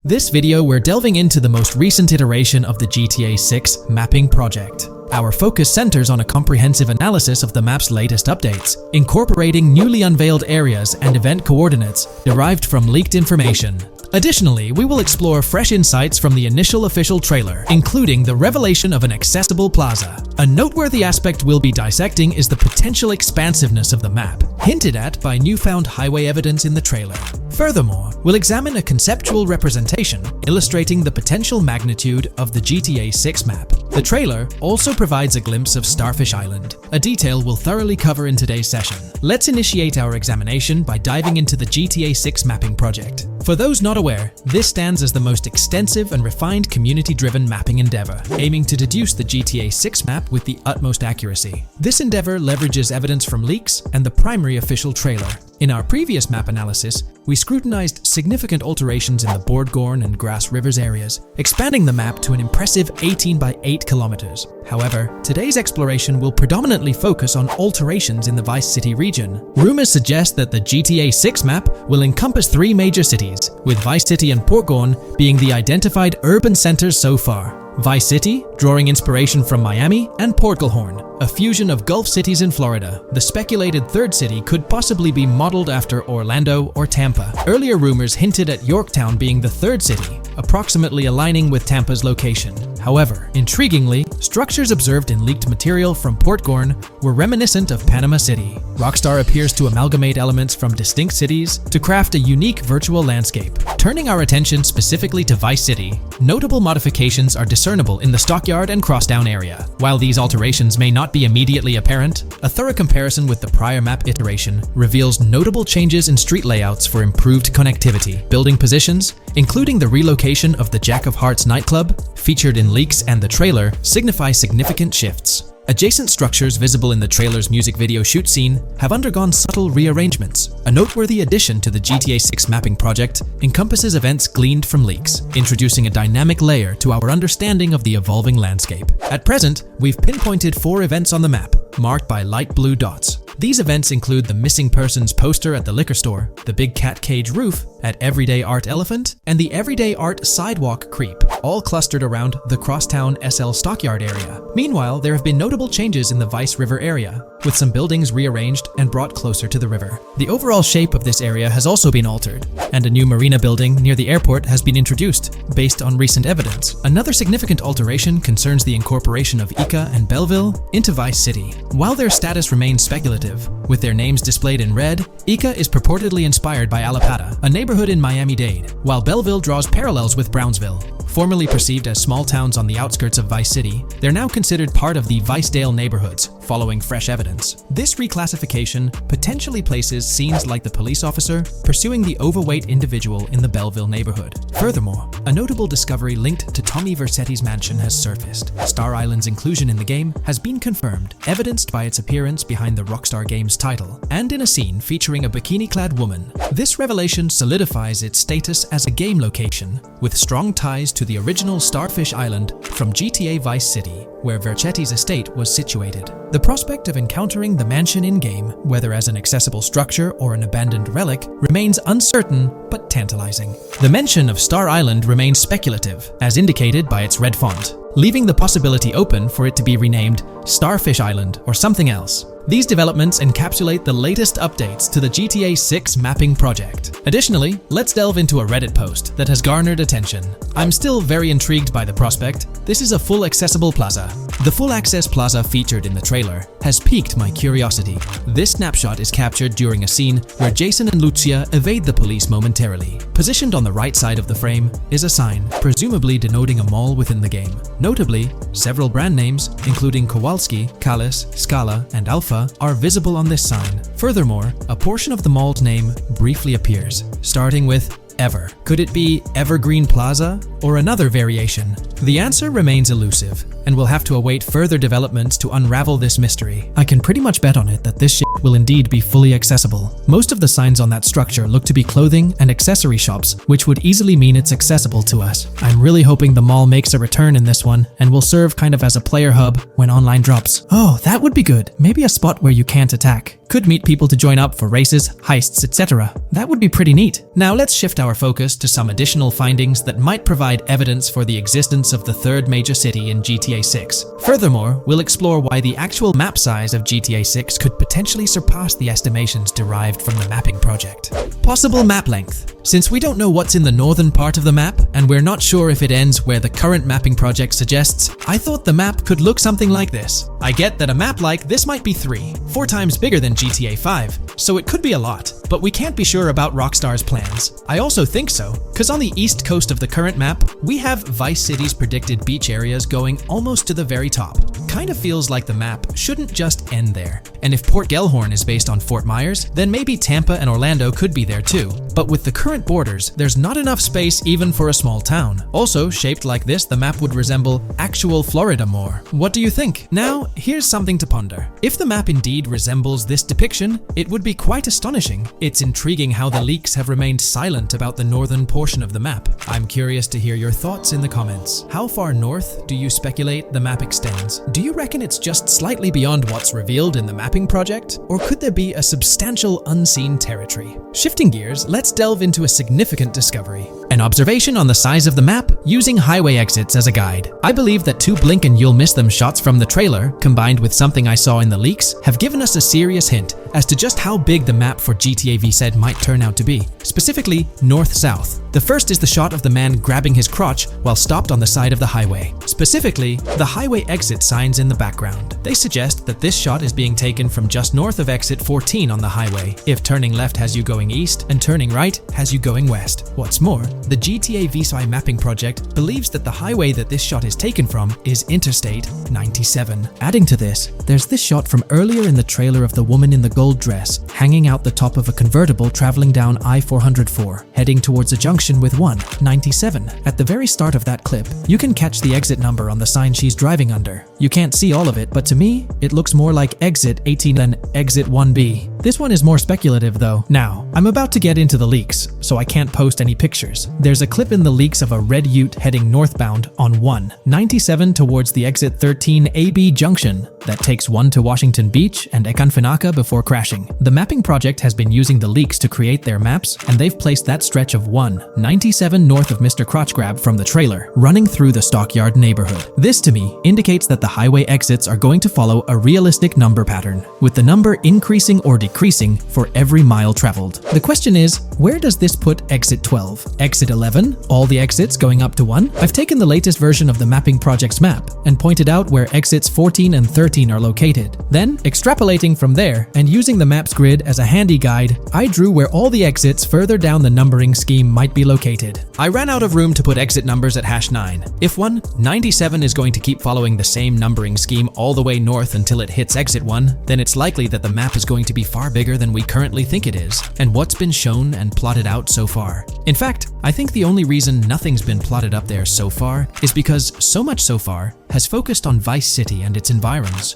This video we're delving into the most recent iteration of the GTA 6 mapping project. Our focus centers on a comprehensive analysis of the map's latest updates, incorporating newly unveiled areas and event coordinates derived from leaked information. Additionally, we will explore fresh insights from the initial official trailer, including the revelation of an accessible plaza. A noteworthy aspect we'll be dissecting is the potential expansiveness of the map, hinted at by newfound highway evidence in the trailer. Furthermore, we'll examine a conceptual representation illustrating the potential magnitude of the GTA 6 map. The trailer also provides a glimpse of Starfish Island, a detail we'll thoroughly cover in today's session. Let's initiate our examination by diving into the GTA 6 mapping project. For those not aware, this stands as the most extensive and refined community-driven mapping endeavor, aiming to deduce the GTA 6 map with the utmost accuracy. This endeavor leverages evidence from leaks and the primary official trailer. In our previous map analysis, we scrutinized significant alterations in the Bordgorn and Grass Rivers areas, expanding the map to an impressive 18 by 8 kilometers. However, today's exploration will predominantly focus on alterations in the Vice City region. Rumors suggest that the GTA 6 map will encompass 3 major cities, with Vice City and Portgorn being the identified urban centers so far. Vice City, drawing inspiration from Miami, and Port Gilhorn, a fusion of Gulf cities in Florida. The speculated third city could possibly be modeled after Orlando or Tampa. Earlier rumors hinted at Yorktown being the third city, approximately aligning with Tampa's location. However, intriguingly, structures observed in leaked material from Portgorn were reminiscent of Panama City. Rockstar appears to amalgamate elements from distinct cities to craft a unique virtual landscape. Turning our attention specifically to Vice City, notable modifications are discernible in the Stockyard and Crosstown area. While these alterations may not be immediately apparent, a thorough comparison with the prior map iteration reveals notable changes in street layouts for improved connectivity. Building positions, including the relocation of the Jack of Hearts nightclub, featured in leaks and the trailer, signify significant shifts. Adjacent structures visible in the trailer's music video shoot scene have undergone subtle rearrangements. A noteworthy addition to the GTA 6 mapping project encompasses events gleaned from leaks, introducing a dynamic layer to our understanding of the evolving landscape. At present, we've pinpointed 4 events on the map, marked by light blue dots. These events include the missing persons poster at the liquor store, the big cat cage roof at Everyday Art Elephant, and the Everyday Art Sidewalk Creep, all clustered around the Crosstown SL Stockyard area. Meanwhile, there have been notable changes in the Vice River area, with some buildings rearranged and brought closer to the river. The overall shape of this area has also been altered, and a new marina building near the airport has been introduced, based on recent evidence. Another significant alteration concerns the incorporation of Ica and Belleville into Vice City. While their status remains speculative, with their names displayed in red, Ica is purportedly inspired by Allapattah, a neighborhood in Miami-Dade, while Belleville draws parallels with Brownsville. Formerly perceived as small towns on the outskirts of Vice City, they're now considered part of the Vicedale neighborhoods, following fresh evidence. This reclassification potentially places scenes like the police officer pursuing the overweight individual in the Belleville neighborhood. Furthermore, a notable discovery linked to Tommy Vercetti's mansion has surfaced. Star Island's inclusion in the game has been confirmed, evidenced by its appearance behind the Rockstar Games title, and in a scene featuring a bikini-clad woman. This revelation solidifies its status as a game location, with strong ties to the original Starfish Island from GTA Vice City, where Vercetti's estate was situated. The prospect of encountering the mansion in-game, whether as an accessible structure or an abandoned relic, remains uncertain but tantalizing. The mention of Star Island remains speculative, as indicated by its red font, leaving the possibility open for it to be renamed Starfish Island or something else. These developments encapsulate the latest updates to the GTA 6 mapping project. Additionally, let's delve into a Reddit post that has garnered attention. I'm still very intrigued by the prospect. This is a full accessible plaza. The full access plaza featured in the trailer has piqued my curiosity. This snapshot is captured during a scene where Jason and Lucia evade the police momentarily. Positioned on the right side of the frame is a sign, presumably denoting a mall within the game. Notably, several brand names, including Kowalski, Callis, Scala, and Alpha, are visible on this sign. Furthermore, a portion of the mall's name briefly appears, starting with Ever. Could it be Evergreen Plaza or another variation? The answer remains elusive, and we'll have to await further developments to unravel this mystery. I can pretty much bet on it that this shit will indeed be fully accessible. Most of the signs on that structure look to be clothing and accessory shops, which would easily mean it's accessible to us. I'm really hoping the mall makes a return in this one and will serve kind of as a player hub when online drops. Oh, that would be good. Maybe a spot where you can't attack. Could meet people to join up for races, heists, etc. That would be pretty neat. Now let's shift our focus to some additional findings that might provide evidence for the existence of the third major city in GTA 6. Furthermore, we'll explore why the actual map size of GTA 6 could potentially surpass the estimations derived from the mapping project. Possible map length. Since we don't know what's in the northern part of the map, and we're not sure if it ends where the current mapping project suggests, I thought the map could look something like this. I get that a map like this might be 4 times bigger than GTA 5, so it could be a lot, but we can't be sure about Rockstar's plans. I also think so, because on the east coast of the current map, we have Vice City's predicted beach areas going almost to the very top. Kind of feels like the map shouldn't just end there. And if Port Gellhorn is based on Fort Myers, then maybe Tampa and Orlando could be there too. But with the current borders, there's not enough space even for a small town. Also, shaped like this, the map would resemble actual Florida more. What do you think? Now, here's something to ponder. If the map indeed resembles this depiction, it would be quite astonishing. It's intriguing how the leaks have remained silent about the northern portion of the map. I'm curious to hear your thoughts in the comments. How far north do you speculate the map extends? Do you reckon it's just slightly beyond what's revealed in the mapping project? Or could there be a substantial unseen territory? Shifting gears, let's delve into a significant discovery. An observation on the size of the map using highway exits as a guide. I believe that 2 blink and you'll miss them shots from the trailer, combined with something I saw in the leaks, have given us a serious hint as to just how big the map for GTA VZ might turn out to be. Specifically, north-south. The first is the shot of the man grabbing his crotch while stopped on the side of the highway. Specifically, the highway exit signs in the background. They suggest that this shot is being taken from just north of exit 14 on the highway, if turning left has you going east and turning right has you going west. What's more, the GTA VZ mapping project believes that the highway that this shot is taken from is Interstate 97. Adding to this, there's this shot from earlier in the trailer of the woman in the gold dress hanging out the top of a convertible traveling down I-404, heading towards a junction with 197. At the very start of that clip, you can catch the exit number on the sign she's driving under. You can't see all of it, but to me, it looks more like exit 18 than exit 1B. This one is more speculative though. Now, I'm about to get into the leaks, so I can't post any pictures. There's a clip in the leaks of a red ute heading northbound on 197 towards the exit 13 AB junction that takes 1 to Washington Beach and Ekanfinaka before crashing. The mapping project has been using the leaks to create their maps, and they've placed that stretch of 197 north of Mr. Crotch Grab from the trailer, running through the Stockyard neighborhood. This to me indicates that the highway exits are going to follow a realistic number pattern, with the number increasing or decreasing for every mile traveled. The question is, where does this put exit 12? Exit 11? All the exits going up to 1? I've taken the latest version of the mapping project's map and pointed out where exits 14 and 13 are located. Then, extrapolating from there and using the map's grid as a handy guide, I drew where all the exits further down the numbering scheme might be located. I ran out of room to put exit numbers at #9. If 197 is going to keep following the same numbering scheme all the way north until it hits exit 1, then it's likely that the map is going to be far bigger than we currently think it is, and what's been shown and plotted out so far. In fact, I think the only reason nothing's been plotted up there so far is because so much so far has focused on Vice City and its environs.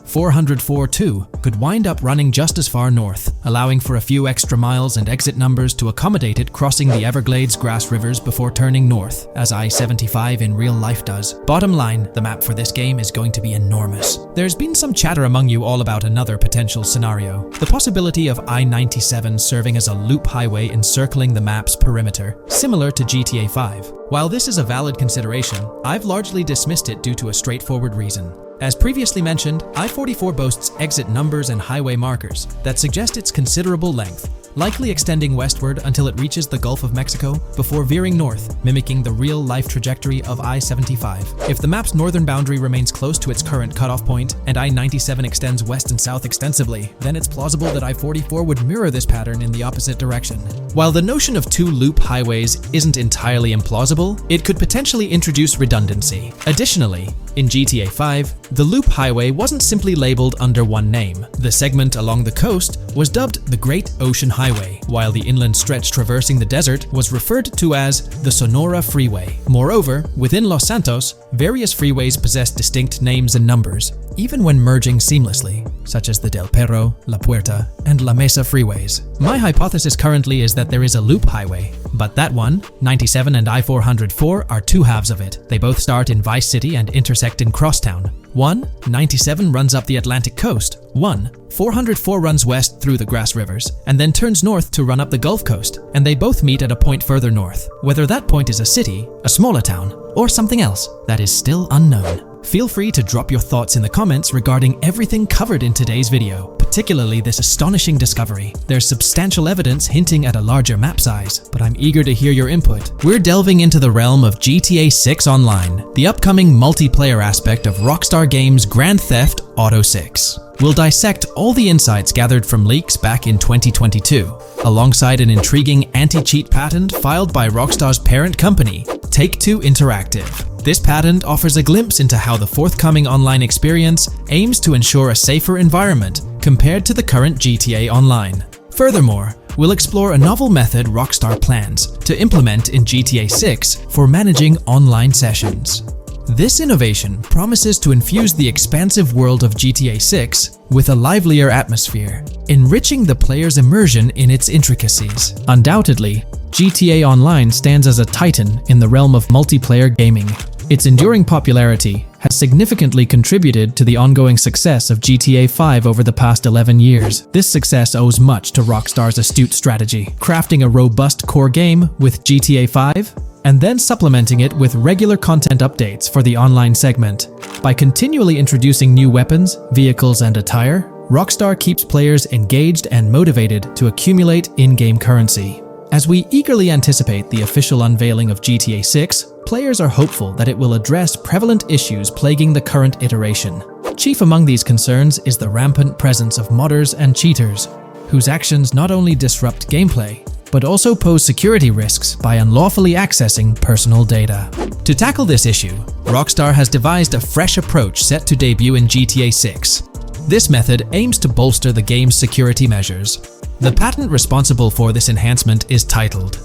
404.2 could wind up running just as far north, allowing for a few extra miles and exit numbers to accommodate it crossing the Everglades grass rivers before turning north, as I-75 in real life does. Bottom line, the map for this game is going to be enormous. There's been some chatter among you all about another potential scenario, the possibility of I-97 serving as a loop highway encircling the map's perimeter, similar to GTA 5. While this is a valid consideration, I've largely dismissed it due to a straightforward reason. As previously mentioned, I-44 boasts exit numbers and highway markers that suggest its considerable length, likely extending westward until it reaches the Gulf of Mexico before veering north, mimicking the real-life trajectory of I-75. If the map's northern boundary remains close to its current cutoff point, and I-97 extends west and south extensively, then it's plausible that I-44 would mirror this pattern in the opposite direction. While the notion of 2 loop highways isn't entirely implausible, it could potentially introduce redundancy. Additionally, in GTA 5, the loop highway wasn't simply labeled under one name. The segment along the coast was dubbed the Great Ocean Highway, while the inland stretch traversing the desert was referred to as the Sonora Freeway. Moreover, within Los Santos, various freeways possess distinct names and numbers, even when merging seamlessly, such as the Del Perro, La Puerta, and La Mesa freeways. My hypothesis currently is that there is a loop highway, But that one, 97 and I-404, are two halves of it. They both start in Vice City and intersect in Crosstown. 97 runs up the Atlantic coast. 404 runs west through the Grass Rivers, and then turns north to run up the Gulf Coast, and they both meet at a point further north. Whether that point is a city, a smaller town, or something else, that is still unknown. Feel free to drop your thoughts in the comments regarding everything covered in today's video, particularly this astonishing discovery. There's substantial evidence hinting at a larger map size, but I'm eager to hear your input. We're delving into the realm of GTA 6 Online, the upcoming multiplayer aspect of Rockstar Games' Grand Theft Auto 6. We'll dissect all the insights gathered from leaks back in 2022, alongside an intriguing anti-cheat patent filed by Rockstar's parent company, Take-Two Interactive. This patent offers a glimpse into how the forthcoming online experience aims to ensure a safer environment compared to the current GTA Online. Furthermore, we'll explore a novel method Rockstar plans to implement in GTA 6 for managing online sessions. This innovation promises to infuse the expansive world of GTA 6 with a livelier atmosphere, enriching the player's immersion in its intricacies. Undoubtedly, GTA Online stands as a titan in the realm of multiplayer gaming. Its enduring popularity has significantly contributed to the ongoing success of GTA 5 over the past 11 years. This success owes much to Rockstar's astute strategy, crafting a robust core game with GTA 5 and then supplementing it with regular content updates for the online segment. By continually introducing new weapons, vehicles, and attire, Rockstar keeps players engaged and motivated to accumulate in-game currency. As we eagerly anticipate the official unveiling of GTA 6, players are hopeful that it will address prevalent issues plaguing the current iteration. Chief among these concerns is the rampant presence of modders and cheaters, whose actions not only disrupt gameplay, but also pose security risks by unlawfully accessing personal data. To tackle this issue, Rockstar has devised a fresh approach set to debut in GTA 6. This method aims to bolster the game's security measures. The patent responsible for this enhancement is titled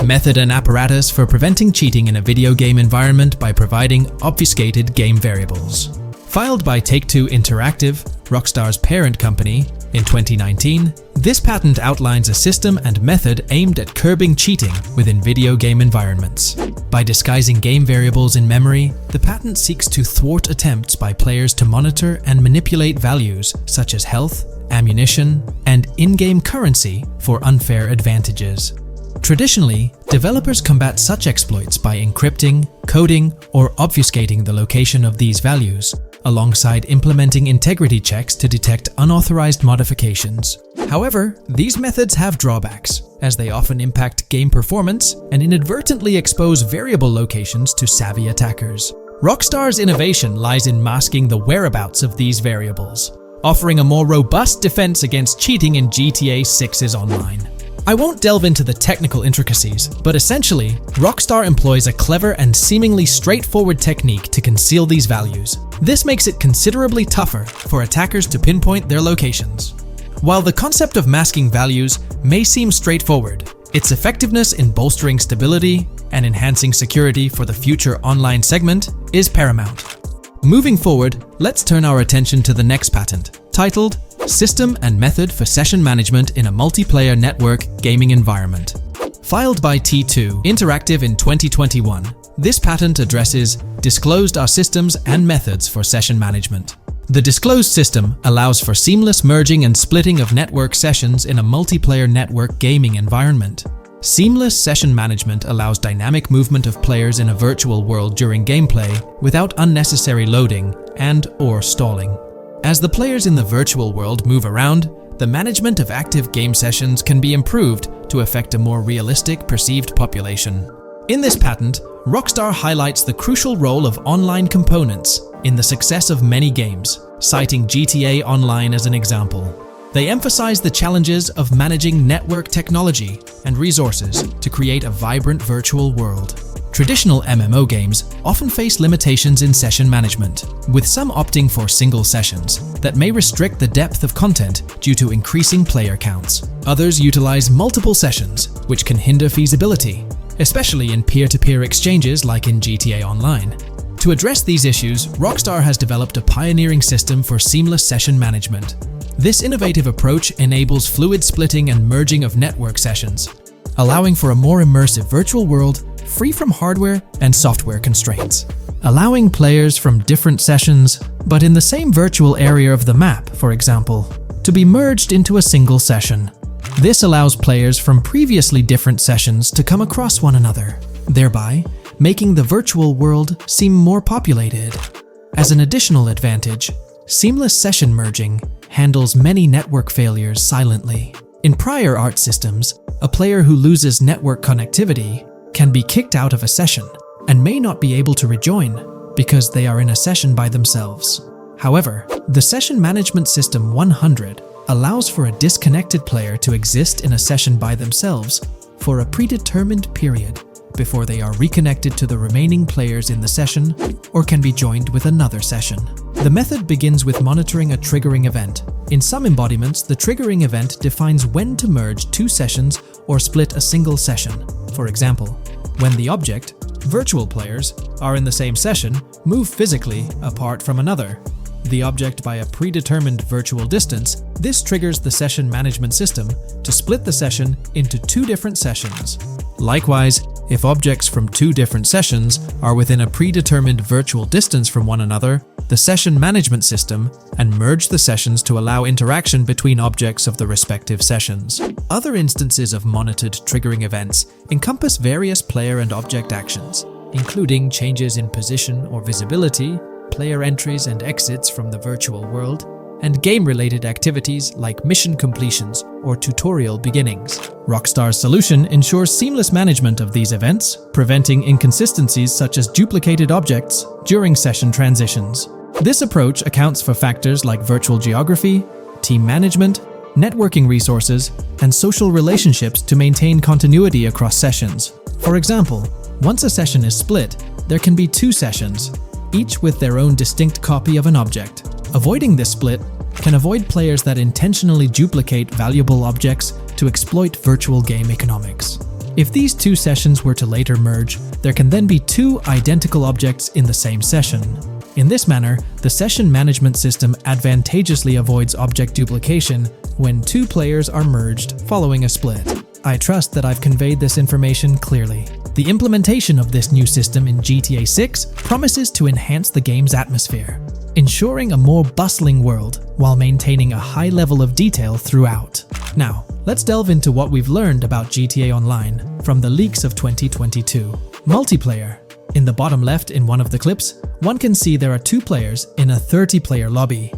Method and Apparatus for Preventing Cheating in a Video Game Environment by Providing Obfuscated Game Variables. Filed by Take-Two Interactive, Rockstar's parent company, in 2019, this patent outlines a system and method aimed at curbing cheating within video game environments. By disguising game variables in memory, the patent seeks to thwart attempts by players to monitor and manipulate values such as health, ammunition, and in-game currency for unfair advantages. Traditionally, developers combat such exploits by encrypting, coding, or obfuscating the location of these values, alongside implementing integrity checks to detect unauthorized modifications. However, these methods have drawbacks, as they often impact game performance and inadvertently expose variable locations to savvy attackers. Rockstar's innovation lies in masking the whereabouts of these variables, offering a more robust defense against cheating in GTA 6's online. I won't delve into the technical intricacies, but essentially, Rockstar employs a clever and seemingly straightforward technique to conceal these values. This makes it considerably tougher for attackers to pinpoint their locations. While the concept of masking values may seem straightforward, its effectiveness in bolstering stability and enhancing security for the future online segment is paramount. Moving forward, let's turn our attention to the next patent, titled System and Method for Session Management in a Multiplayer Network Gaming Environment. Filed by T2 Interactive in 2021, this patent addresses disclosed are systems and methods for session management. The disclosed system allows for seamless merging and splitting of network sessions in a multiplayer network gaming environment. Seamless session management allows dynamic movement of players in a virtual world during gameplay without unnecessary loading and/or stalling. As the players in the virtual world move around, the management of active game sessions can be improved to affect a more realistic perceived population. In this patent, Rockstar highlights the crucial role of online components in the success of many games, citing GTA Online as an example. They emphasize the challenges of managing network technology and resources to create a vibrant virtual world. Traditional MMO games often face limitations in session management, with some opting for single sessions that may restrict the depth of content due to increasing player counts. Others utilize multiple sessions, which can hinder feasibility, especially in peer-to-peer exchanges like in GTA Online. To address these issues, Rockstar has developed a pioneering system for seamless session management. This innovative approach enables fluid splitting and merging of network sessions, allowing for a more immersive virtual world free from hardware and software constraints. Allowing players from different sessions, but in the same virtual area of the map, for example, to be merged into a single session. This allows players from previously different sessions to come across one another, thereby making the virtual world seem more populated. As an additional advantage, seamless session merging handles many network failures silently. In prior art systems, a player who loses network connectivity can be kicked out of a session and may not be able to rejoin because they are in a session by themselves. However, the Session Management System 100 allows for a disconnected player to exist in a session by themselves for a predetermined period before they are reconnected to the remaining players in the session or can be joined with another session. The method begins with monitoring a triggering event. In some embodiments, the triggering event defines when to merge two sessions or split a single session. For example, when the object, virtual players, are in the same session, move physically apart from another, the object by a predetermined virtual distance, this triggers the session management system to split the session into two different sessions. Likewise, if objects from two different sessions are within a predetermined virtual distance from one another, the session management system and merge the sessions to allow interaction between objects of the respective sessions. Other instances of monitored triggering events encompass various player and object actions, including changes in position or visibility, player entries and exits from the virtual world, and game-related activities like mission completions or tutorial beginnings. Rockstar's solution ensures seamless management of these events, preventing inconsistencies such as duplicated objects during session transitions. This approach accounts for factors like virtual geography, team management, networking resources, and social relationships to maintain continuity across sessions. For example, once a session is split, there can be two sessions, each with their own distinct copy of an object. Avoiding this split can avoid players that intentionally duplicate valuable objects to exploit virtual game economics. If these two sessions were to later merge, there can then be two identical objects in the same session. In this manner, the session management system advantageously avoids object duplication when two players are merged following a split. I trust that I've conveyed this information clearly. The implementation of this new system in GTA 6 promises to enhance the game's atmosphere, ensuring a more bustling world while maintaining a high level of detail throughout. Now, let's delve into what we've learned about GTA Online from the leaks of 2022. Multiplayer. In the bottom left in one of the clips, one can see there are two players in a 30-player lobby.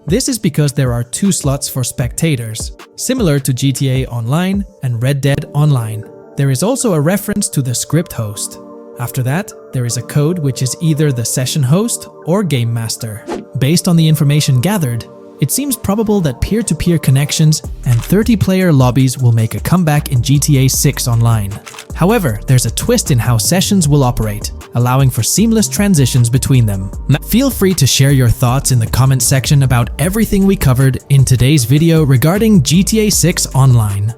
This is because there are two slots for spectators, similar to GTA Online and Red Dead Online. There is also a reference to the script host. After that, there is a code which is either the session host or game master. Based on the information gathered, it seems probable that peer-to-peer connections and 30-player lobbies will make a comeback in GTA 6 Online. However, there's a twist in how sessions will operate, allowing for seamless transitions between them. Now, feel free to share your thoughts in the comments section about everything we covered in today's video regarding GTA 6 Online.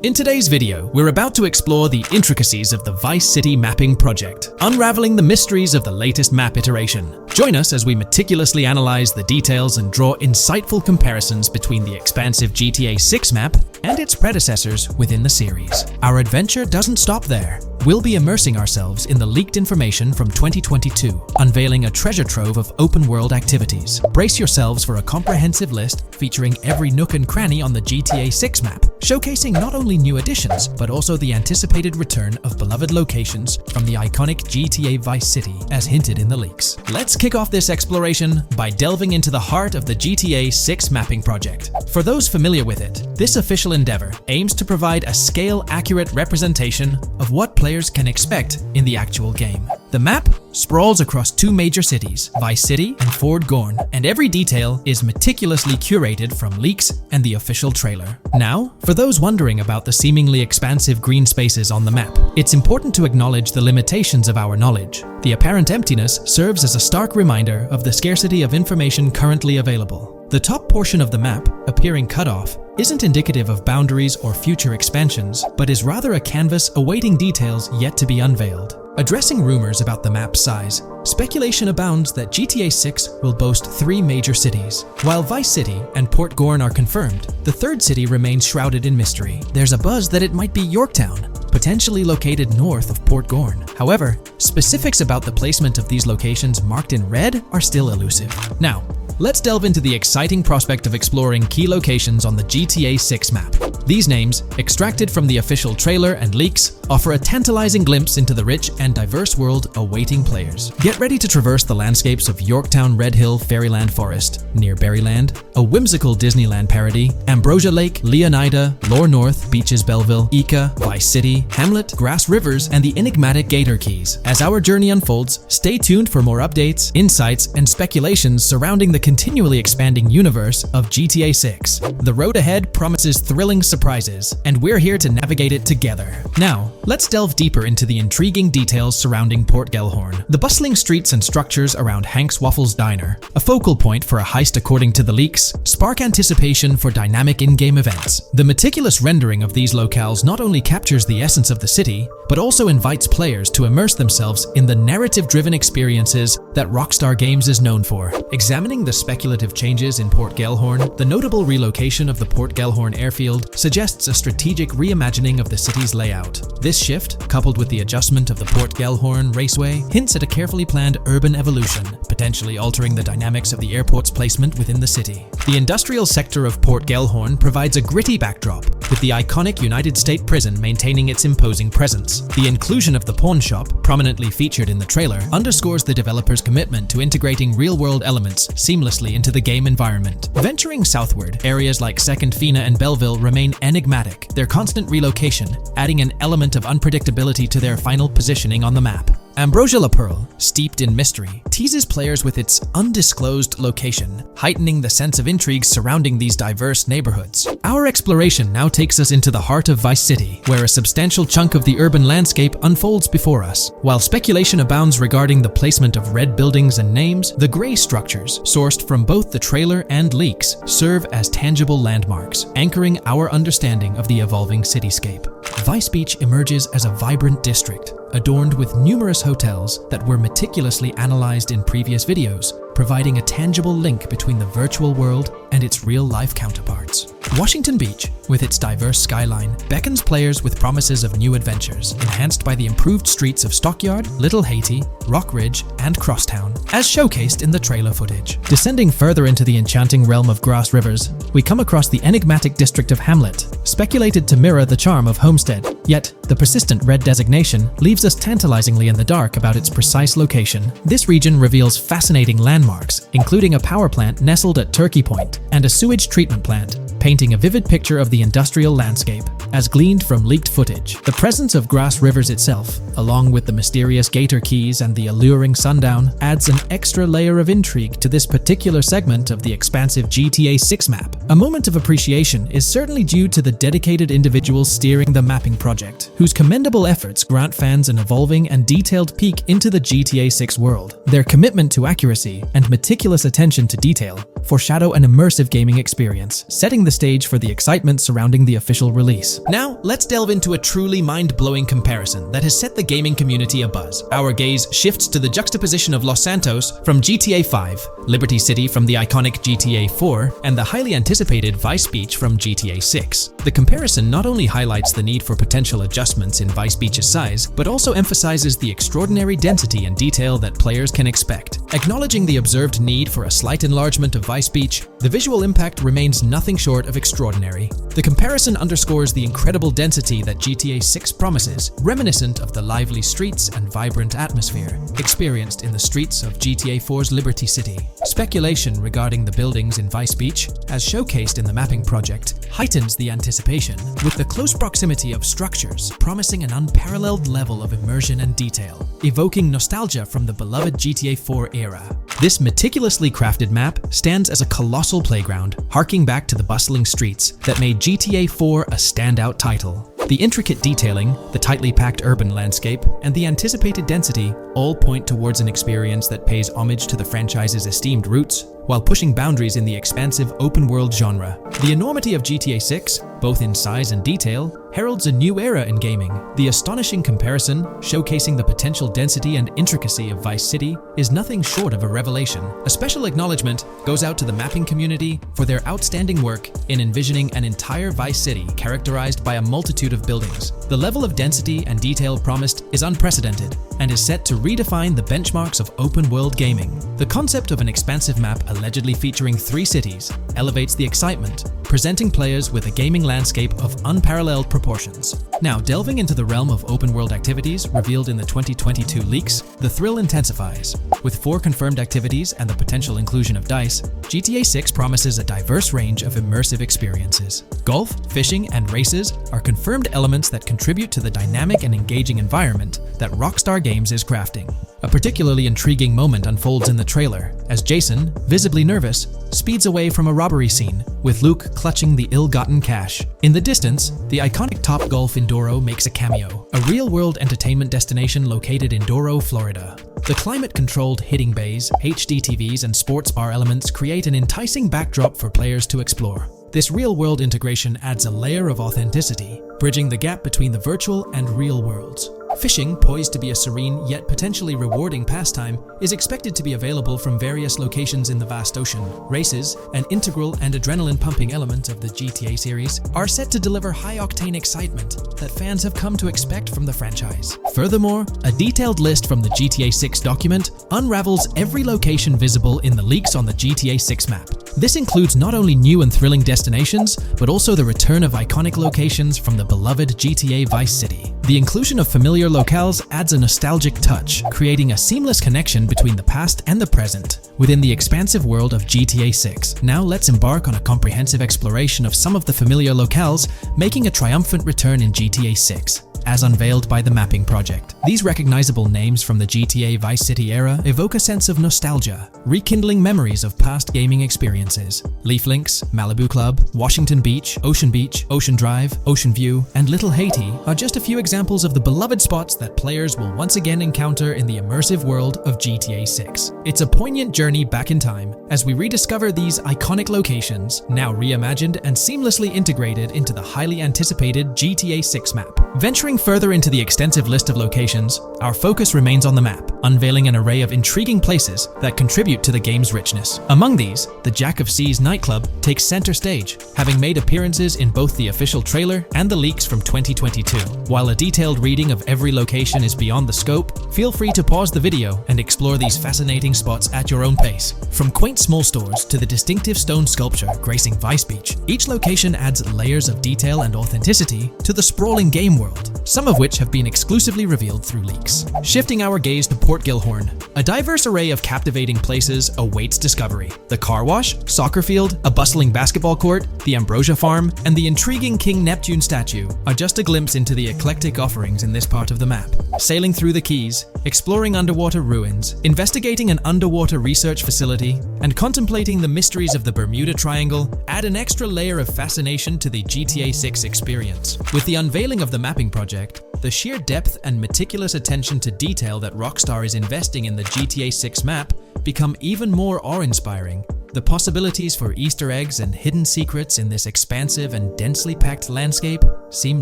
In today's video, we're about to explore the intricacies of the Vice City mapping project, unraveling the mysteries of the latest map iteration. Join us as we meticulously analyze the details and draw insightful comparisons between the expansive GTA 6 map and its predecessors within the series. Our adventure doesn't stop there. We'll be immersing ourselves in the leaked information from 2022, unveiling a treasure trove of open-world activities. Brace yourselves for a comprehensive list featuring every nook and cranny on the GTA 6 map, showcasing not only new additions, but also the anticipated return of beloved locations from the iconic GTA Vice City, as hinted in the leaks. Let's kick off this exploration by delving into the heart of the GTA 6 mapping project. For those familiar with it, this official endeavor aims to provide a scale-accurate representation of what players can expect in the actual game. The map sprawls across two major cities, Vice City and Fort Gorn, and every detail is meticulously curated from leaks and the official trailer. Now, for those wondering about the seemingly expansive green spaces on the map, it's important to acknowledge the limitations of our knowledge. The apparent emptiness serves as a stark reminder of the scarcity of information currently available. The top portion of the map, appearing cut off, isn't indicative of boundaries or future expansions, but is rather a canvas awaiting details yet to be unveiled. Addressing rumors about the map's size, speculation abounds that GTA 6 will boast 3 major cities. While Vice City and Port Gorn are confirmed, the third city remains shrouded in mystery. There's a buzz that it might be Yorktown, potentially located north of Port Gorn. However, specifics about the placement of these locations marked in red are still elusive. Now, let's delve into the exciting prospect of exploring key locations on the GTA 6 map. These names, extracted from the official trailer and leaks, offer a tantalizing glimpse into the rich and diverse world awaiting players. Get ready to traverse the landscapes of Yorktown Red Hill Fairyland Forest, near Berryland, a whimsical Disneyland parody, Ambrosia Lake, Leonida, Lore North, Beaches Belleville, Ica, Vice City, Hamlet, Grass Rivers, and the enigmatic Gator Keys. As our journey unfolds, stay tuned for more updates, insights, and speculations surrounding the continually expanding universe of GTA 6. The road ahead promises thrilling surprises, and we're here to navigate it together. Now, let's delve deeper into the intriguing details surrounding Port Gellhorn. The bustling streets and structures around Hank's Waffles Diner, a focal point for a heist according to the leaks, spark anticipation for dynamic in-game events. The meticulous rendering of these locales not only captures the essence of the city, but also invites players to immerse themselves in the narrative-driven experiences that Rockstar Games is known for. Examining the speculative changes in Port Gellhorn, the notable relocation of the Port Gellhorn airfield suggests a strategic reimagining of the city's layout. This shift, coupled with the adjustment of the Port Gellhorn Raceway, hints at a carefully planned urban evolution, potentially altering the dynamics of the airport's placement within the city. The industrial sector of Port Gellhorn provides a gritty backdrop, with the iconic United States Prison maintaining its imposing presence. The inclusion of the pawn shop, prominently featured in the trailer, underscores the developer's commitment to integrating real-world elements seamlessly into the game environment. Venturing southward, areas like Second Fina and Belleville remain enigmatic, their constant relocation adding an element of unpredictability to their final positioning on the map. Ambrosia La Pearl, steeped in mystery, teases players with its undisclosed location, heightening the sense of intrigue surrounding these diverse neighborhoods. Our exploration now takes us into the heart of Vice City, where a substantial chunk of the urban landscape unfolds before us. While speculation abounds regarding the placement of red buildings and names, the gray structures, sourced from both the trailer and leaks, serve as tangible landmarks, anchoring our understanding of the evolving cityscape. Vice Beach emerges as a vibrant district, adorned with numerous hotels that were meticulously analyzed in previous videos, providing a tangible link between the virtual world and its real-life counterparts. Washington Beach, with its diverse skyline, beckons players with promises of new adventures, enhanced by the improved streets of Stockyard, Little Haiti, Rock Ridge, and Crosstown, as showcased in the trailer footage. Descending further into the enchanting realm of Grass Rivers, we come across the enigmatic district of Hamlet, speculated to mirror the charm of Homestead. Yet, the persistent red designation leaves us tantalizingly in the dark about its precise location. This region reveals fascinating landmarks, including a power plant nestled at Turkey Point and a sewage treatment plant, painting a vivid picture of the industrial landscape, as gleaned from leaked footage. The presence of Grass Rivers itself, along with the mysterious Gator Keys and the alluring sundown, adds an extra layer of intrigue to this particular segment of the expansive GTA 6 map. A moment of appreciation is certainly due to the dedicated individuals steering the mapping project, whose commendable efforts grant fans an evolving and detailed peek into the GTA 6 world. Their commitment to accuracy and meticulous attention to detail foreshadow an immersive gaming experience, setting the stage for the excitement surrounding the official release. Now, let's delve into a truly mind-blowing comparison that has set the gaming community abuzz. Our gaze shifts to the juxtaposition of Los Santos from GTA 5, Liberty City from the iconic GTA 4, and the highly anticipated Vice Beach from GTA 6. The comparison not only highlights the need for potential adjustments in Vice Beach's size, but also emphasizes the extraordinary density and detail that players can expect. Acknowledging the observed need for a slight enlargement of Vice Beach, the visual impact remains nothing short of extraordinary. The comparison underscores the incredible density that GTA 6 promises, reminiscent of the lively streets and vibrant atmosphere experienced in the streets of GTA 4's Liberty City. Speculation regarding the buildings in Vice Beach, as showcased in the mapping project, heightens the anticipation, with the close proximity of structures promising an unparalleled level of immersion and detail, evoking nostalgia from the beloved GTA 4 era. This meticulously crafted map stands as a colossal playground, harking back to the bustling streets that made GTA 4 a standout title. The intricate detailing, the tightly packed urban landscape, and the anticipated density all point towards an experience that pays homage to the franchise's esteemed roots, while pushing boundaries in the expansive open-world genre. The enormity of GTA 6 both in size and detail, heralds a new era in gaming. The astonishing comparison, showcasing the potential density and intricacy of Vice City, is nothing short of a revelation. A special acknowledgement goes out to the mapping community for their outstanding work in envisioning an entire Vice City characterized by a multitude of buildings. The level of density and detail promised is unprecedented and is set to redefine the benchmarks of open-world gaming. The concept of an expansive map allegedly featuring 3 cities elevates the excitement, presenting players with a gaming landscape of unparalleled proportions. Now, delving into the realm of open-world activities revealed in the 2022 leaks, the thrill intensifies. With 4 confirmed activities and the potential inclusion of DICE, GTA 6 promises a diverse range of immersive experiences. Golf, fishing, and races are confirmed elements that contribute to the dynamic and engaging environment that Rockstar Games is crafting. A particularly intriguing moment unfolds in the trailer, as Jason, visibly nervous, speeds away from a robbery scene, with Luke clutching the ill-gotten cash. In the distance, the iconic Topgolf in Doro makes a cameo, a real-world entertainment destination located in Doro, Florida. The climate-controlled hitting bays, HD TVs, and sports bar elements create an enticing backdrop for players to explore. This real-world integration adds a layer of authenticity, bridging the gap between the virtual and real worlds. Fishing, poised to be a serene yet potentially rewarding pastime, is expected to be available from various locations in the vast ocean. Races, an integral and adrenaline-pumping element of the GTA series, are set to deliver high-octane excitement that fans have come to expect from the franchise. Furthermore, a detailed list from the GTA 6 document unravels every location visible in the leaks on the GTA 6 map. This includes not only new and thrilling destinations, but also the return of iconic locations from the beloved GTA Vice City. The inclusion of familiar locales adds a nostalgic touch, creating a seamless connection between the past and the present within the expansive world of GTA 6. Now let's embark on a comprehensive exploration of some of the familiar locales, making a triumphant return in GTA 6. As unveiled by the Mapping Project. These recognizable names from the GTA Vice City era evoke a sense of nostalgia, rekindling memories of past gaming experiences. Leaf Links, Malibu Club, Washington Beach, Ocean Drive, Ocean View, and Little Haiti are just a few examples of the beloved spots that players will once again encounter in the immersive world of GTA 6. It's a poignant journey back in time as we rediscover these iconic locations, now reimagined and seamlessly integrated into the highly anticipated GTA 6 map. Venturing further into the extensive list of locations, our focus remains on the map, unveiling an array of intriguing places that contribute to the game's richness. Among these, the Jack of Seas nightclub takes center stage, having made appearances in both the official trailer and the leaks from 2022. While a detailed reading of every location is beyond the scope, feel free to pause the video and explore these fascinating spots at your own pace. From quaint small stores to the distinctive stone sculpture gracing Vice Beach, each location adds layers of detail and authenticity to the sprawling game world, some of which have been exclusively revealed through leaks. Shifting our gaze to Port Gilhorn, a diverse array of captivating places awaits discovery. The car wash, soccer field, a bustling basketball court, the Ambrosia Farm, and the intriguing King Neptune statue are just a glimpse into the eclectic offerings in this part of the map. Sailing through the Keys, exploring underwater ruins, investigating an underwater research facility, and contemplating the mysteries of the Bermuda Triangle add an extra layer of fascination to the GTA 6 experience. With the unveiling of the Mapping Project, the sheer depth and meticulous attention to detail that Rockstar is investing in the GTA 6 map become even more awe-inspiring. The possibilities for Easter eggs and hidden secrets in this expansive and densely packed landscape seem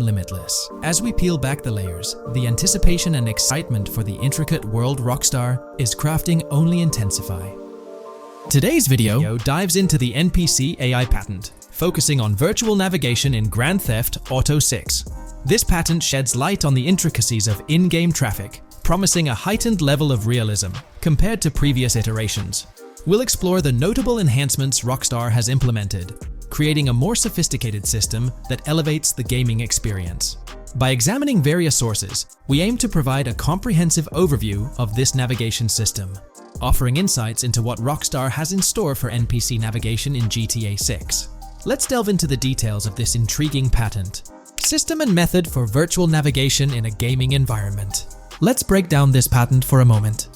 limitless. As we peel back the layers, the anticipation and excitement for the intricate world Rockstar is crafting only intensify. Today's video dives into the NPC AI patent, focusing on virtual navigation in Grand Theft Auto 6. This patent sheds light on the intricacies of in-game traffic, promising a heightened level of realism compared to previous iterations. We'll explore the notable enhancements Rockstar has implemented, creating a more sophisticated system that elevates the gaming experience. By examining various sources, we aim to provide a comprehensive overview of this navigation system, offering insights into what Rockstar has in store for NPC navigation in GTA 6. Let's delve into the details of this intriguing patent. System and method for virtual navigation in a gaming environment. Let's break down this patent for a moment.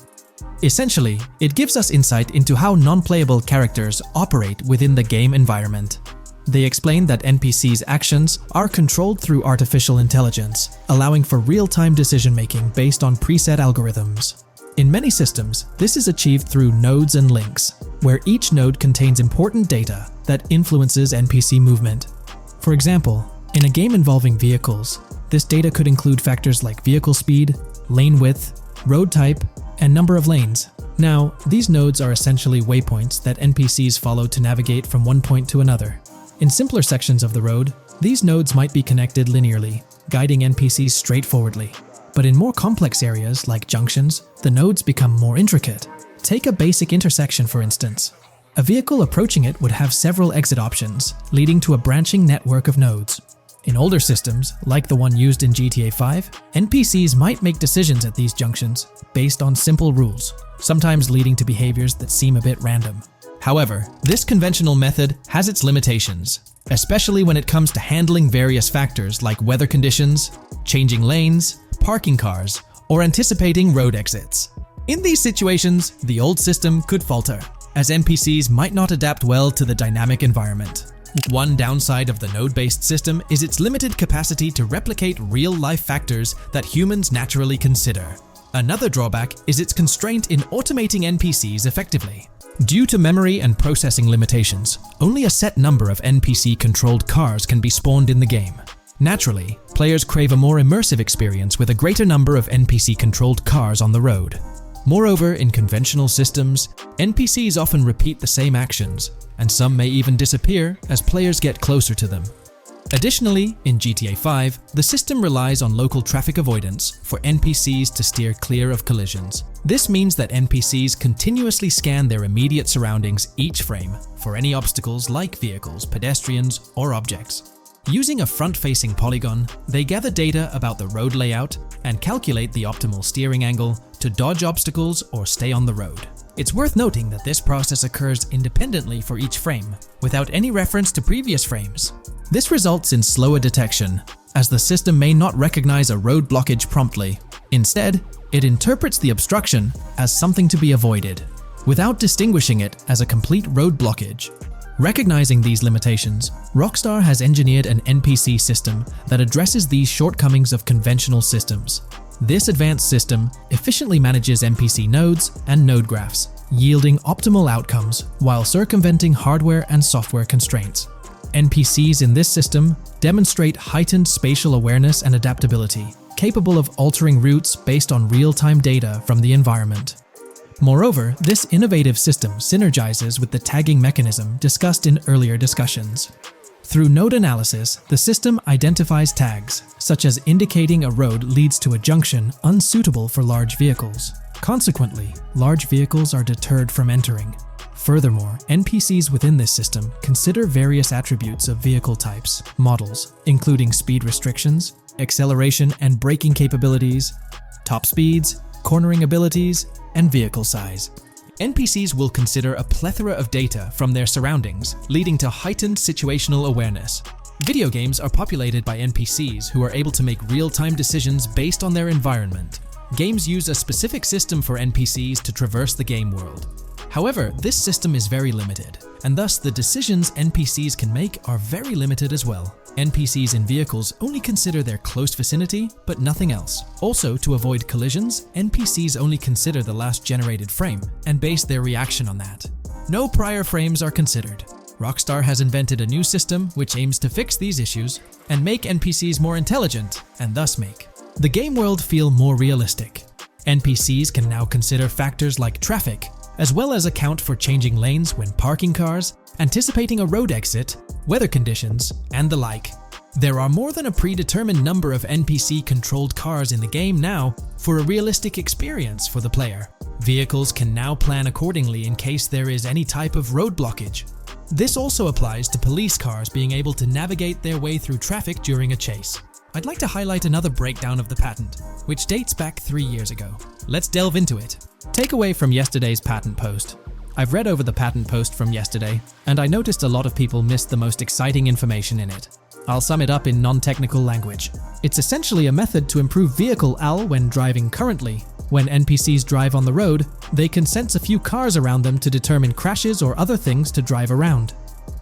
Essentially, it gives us insight into how non-playable characters operate within the game environment. They explain that NPCs' actions are controlled through artificial intelligence, allowing for real-time decision-making based on preset algorithms. In many systems, this is achieved through nodes and links, where each node contains important data that influences NPC movement. For example, In a game involving vehicles, this data could include factors like vehicle speed, lane width, road type, and number of lanes. Now, these nodes are essentially waypoints that NPCs follow to navigate from one point to another. In simpler sections of the road, these nodes might be connected linearly, guiding NPCs straightforwardly. But in more complex areas like junctions, the nodes become more intricate. Take a basic intersection, for instance. A vehicle approaching it would have several exit options, leading to a branching network of nodes. In older systems, like the one used in GTA 5, NPCs might make decisions at these junctions based on simple rules, sometimes leading to behaviors that seem a bit random. However, this conventional method has its limitations, especially when it comes to handling various factors like weather conditions, changing lanes, parking cars, or anticipating road exits. In these situations, the old system could falter, as NPCs might not adapt well to the dynamic environment. One downside of the node-based system is its limited capacity to replicate real-life factors that humans naturally consider. Another drawback is its constraint in automating NPCs effectively. Due to memory and processing limitations, only a set number of NPC-controlled cars can be spawned in the game. Naturally, players crave a more immersive experience with a greater number of NPC-controlled cars on the road. Moreover, in conventional systems, NPCs often repeat the same actions, and some may even disappear as players get closer to them. Additionally, in GTA 5, the system relies on local traffic avoidance for NPCs to steer clear of collisions. This means that NPCs continuously scan their immediate surroundings each frame for any obstacles like vehicles, pedestrians, or objects. Using a front-facing polygon, they gather data about the road layout and calculate the optimal steering angle to dodge obstacles or stay on the road. It's worth noting that this process occurs independently for each frame, without any reference to previous frames. This results in slower detection, as the system may not recognize a road blockage promptly. Instead, it interprets the obstruction as something to be avoided, without distinguishing it as a complete road blockage. Recognizing these limitations, Rockstar has engineered an NPC system that addresses these shortcomings of conventional systems. This advanced system efficiently manages NPC nodes and node graphs, yielding optimal outcomes while circumventing hardware and software constraints. NPCs in this system demonstrate heightened spatial awareness and adaptability, capable of altering routes based on real-time data from the environment. Moreover, this innovative system synergizes with the tagging mechanism discussed in earlier discussions. Through node analysis, the system identifies tags, such as indicating a road leads to a junction unsuitable for large vehicles. Consequently, large vehicles are deterred from entering. Furthermore, NPCs within this system consider various attributes of vehicle types, models, including speed restrictions, acceleration and braking capabilities, top speeds, cornering abilities, and vehicle size. NPCs will consider a plethora of data from their surroundings, leading to heightened situational awareness. Video games are populated by NPCs who are able to make real-time decisions based on their environment. Games use a specific system for NPCs to traverse the game world. However, this system is very limited, and thus the decisions NPCs can make are very limited as well. NPCs in vehicles only consider their close vicinity, but nothing else. Also, to avoid collisions, NPCs only consider the last generated frame and base their reaction on that. No prior frames are considered. Rockstar has invented a new system which aims to fix these issues and make NPCs more intelligent, and thus make the game world feel more realistic. NPCs can now consider factors like traffic, as well as account for changing lanes when parking cars, anticipating a road exit, weather conditions, and the like. There are more than a predetermined number of NPC-controlled cars in the game now for a realistic experience for the player. Vehicles can now plan accordingly in case there is any type of road blockage. This also applies to police cars being able to navigate their way through traffic during a chase. I'd like to highlight another breakdown of the patent, which dates back 3 years ago. Let's delve into it. Takeaway from yesterday's patent post. I've read over the patent post from yesterday, and I noticed a lot of people missed the most exciting information in it. I'll sum it up in non-technical language. It's essentially a method to improve vehicle AL when driving currently. When NPCs drive on the road, they can sense a few cars around them to determine crashes or other things to drive around.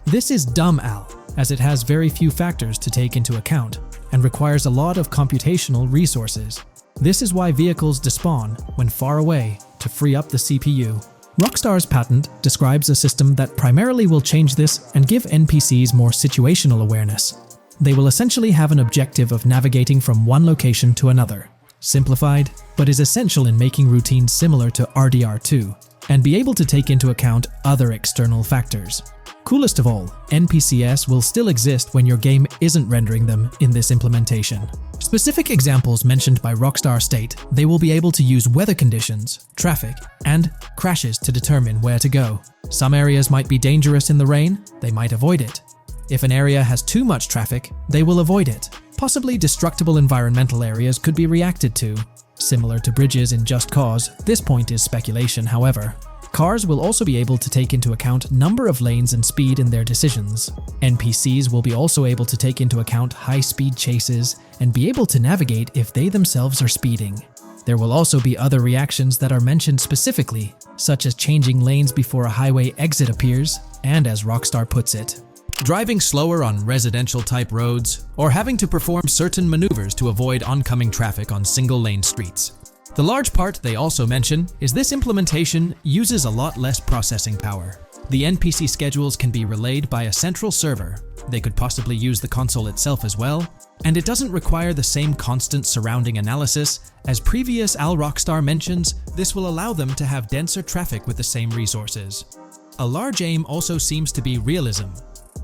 This is dumb AL, as it has very few factors to take into account, and requires a lot of computational resources. This is why vehicles despawn when far away to free up the CPU. Rockstar's patent describes a system that primarily will change this and give NPCs more situational awareness. They will essentially have an objective of navigating from one location to another. Simplified, but is essential in making routines similar to RDR2, and be able to take into account other external factors. Coolest of all, NPCs will still exist when your game isn't rendering them in this implementation. Specific examples mentioned by Rockstar state they will be able to use weather conditions, traffic, and crashes to determine where to go. Some areas might be dangerous in the rain, they might avoid it. If an area has too much traffic, they will avoid it. Possibly destructible environmental areas could be reacted to. Similar to bridges in Just Cause, this point is speculation, however. Cars will also be able to take into account number of lanes and speed in their decisions. NPCs will be also able to take into account high-speed chases and be able to navigate if they themselves are speeding. There will also be other reactions that are mentioned specifically, such as changing lanes before a highway exit appears, and as Rockstar puts it, driving slower on residential-type roads, or having to perform certain maneuvers to avoid oncoming traffic on single-lane streets. The large part they also mention is this implementation uses a lot less processing power. The NPC schedules can be relayed by a central server. They could possibly use the console itself as well, and it doesn't require the same constant surrounding analysis. As previous Rockstar mentions, this will allow them to have denser traffic with the same resources. A large aim also seems to be realism.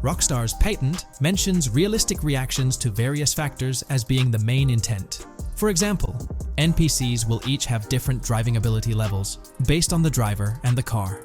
Rockstar's patent mentions realistic reactions to various factors as being the main intent. For example, NPCs will each have different driving ability levels based on the driver and the car.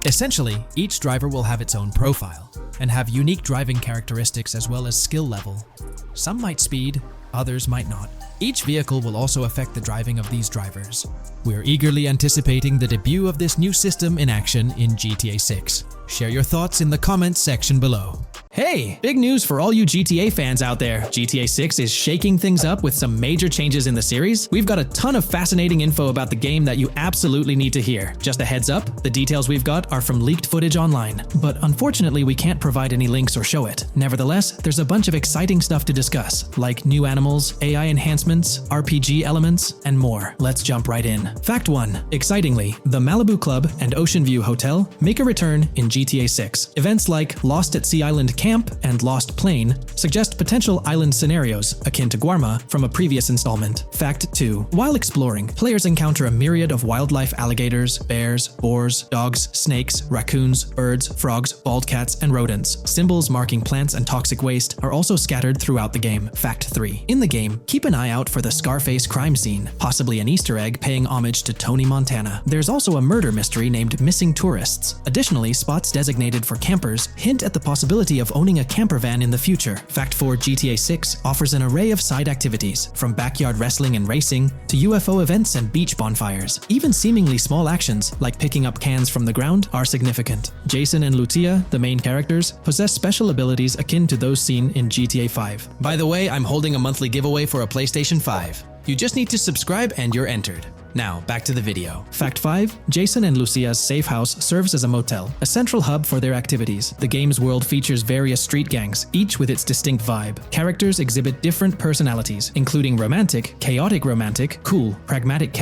Essentially, each driver will have its own profile and have unique driving characteristics as well as skill level. Some might speed, others might not. Each vehicle will also affect the driving of these drivers. We're eagerly anticipating the debut of this new system in action in GTA 6. Share your thoughts in the comments section below. Hey, big news for all you GTA fans out there. GTA 6 is shaking things up with some major changes in the series. We've got a ton of fascinating info about the game that you absolutely need to hear. Just a heads up, the details we've got are from leaked footage online, but unfortunately we can't provide any links or show it. Nevertheless, there's a bunch of exciting stuff to discuss, like new animals, AI enhancements, RPG elements, and more. Let's jump right in. Fact 1. Excitingly, the Malibu Club and Ocean View Hotel make a return in GTA 6. Events like Lost at Sea Island Camp and Lost Plane suggest potential island scenarios akin to Guarma from a previous installment. Fact 2. While exploring, players encounter a myriad of wildlife: alligators, bears, boars, dogs, snakes, raccoons, birds, frogs, bald cats, and rodents. Symbols marking plants and toxic waste are also scattered throughout the game. Fact 3. In the game, keep an eye out for the Scarface crime scene, possibly an Easter egg paying homage to Tony Montana. There's also a murder mystery named Missing Tourists. Additionally, spots designated for campers hint at the possibility of owning a camper van in the future. Fact 4. GTA 6 offers an array of side activities, from backyard wrestling and racing to UFO events and beach bonfires. Even seemingly small actions, like picking up cans from the ground, are significant. Jason and Lucia, the main characters, possess special abilities akin to those seen in GTA 5. By the way, I'm holding a monthly giveaway for a PlayStation 5. You just need to subscribe and you're entered. Now, back to the video. Fact 5. Jason and Lucia's safe house serves as a motel, a central hub for their activities. The game's world features various street gangs, each with its distinct vibe. Characters exhibit different personalities, including romantic, chaotic, cool, pragmatic,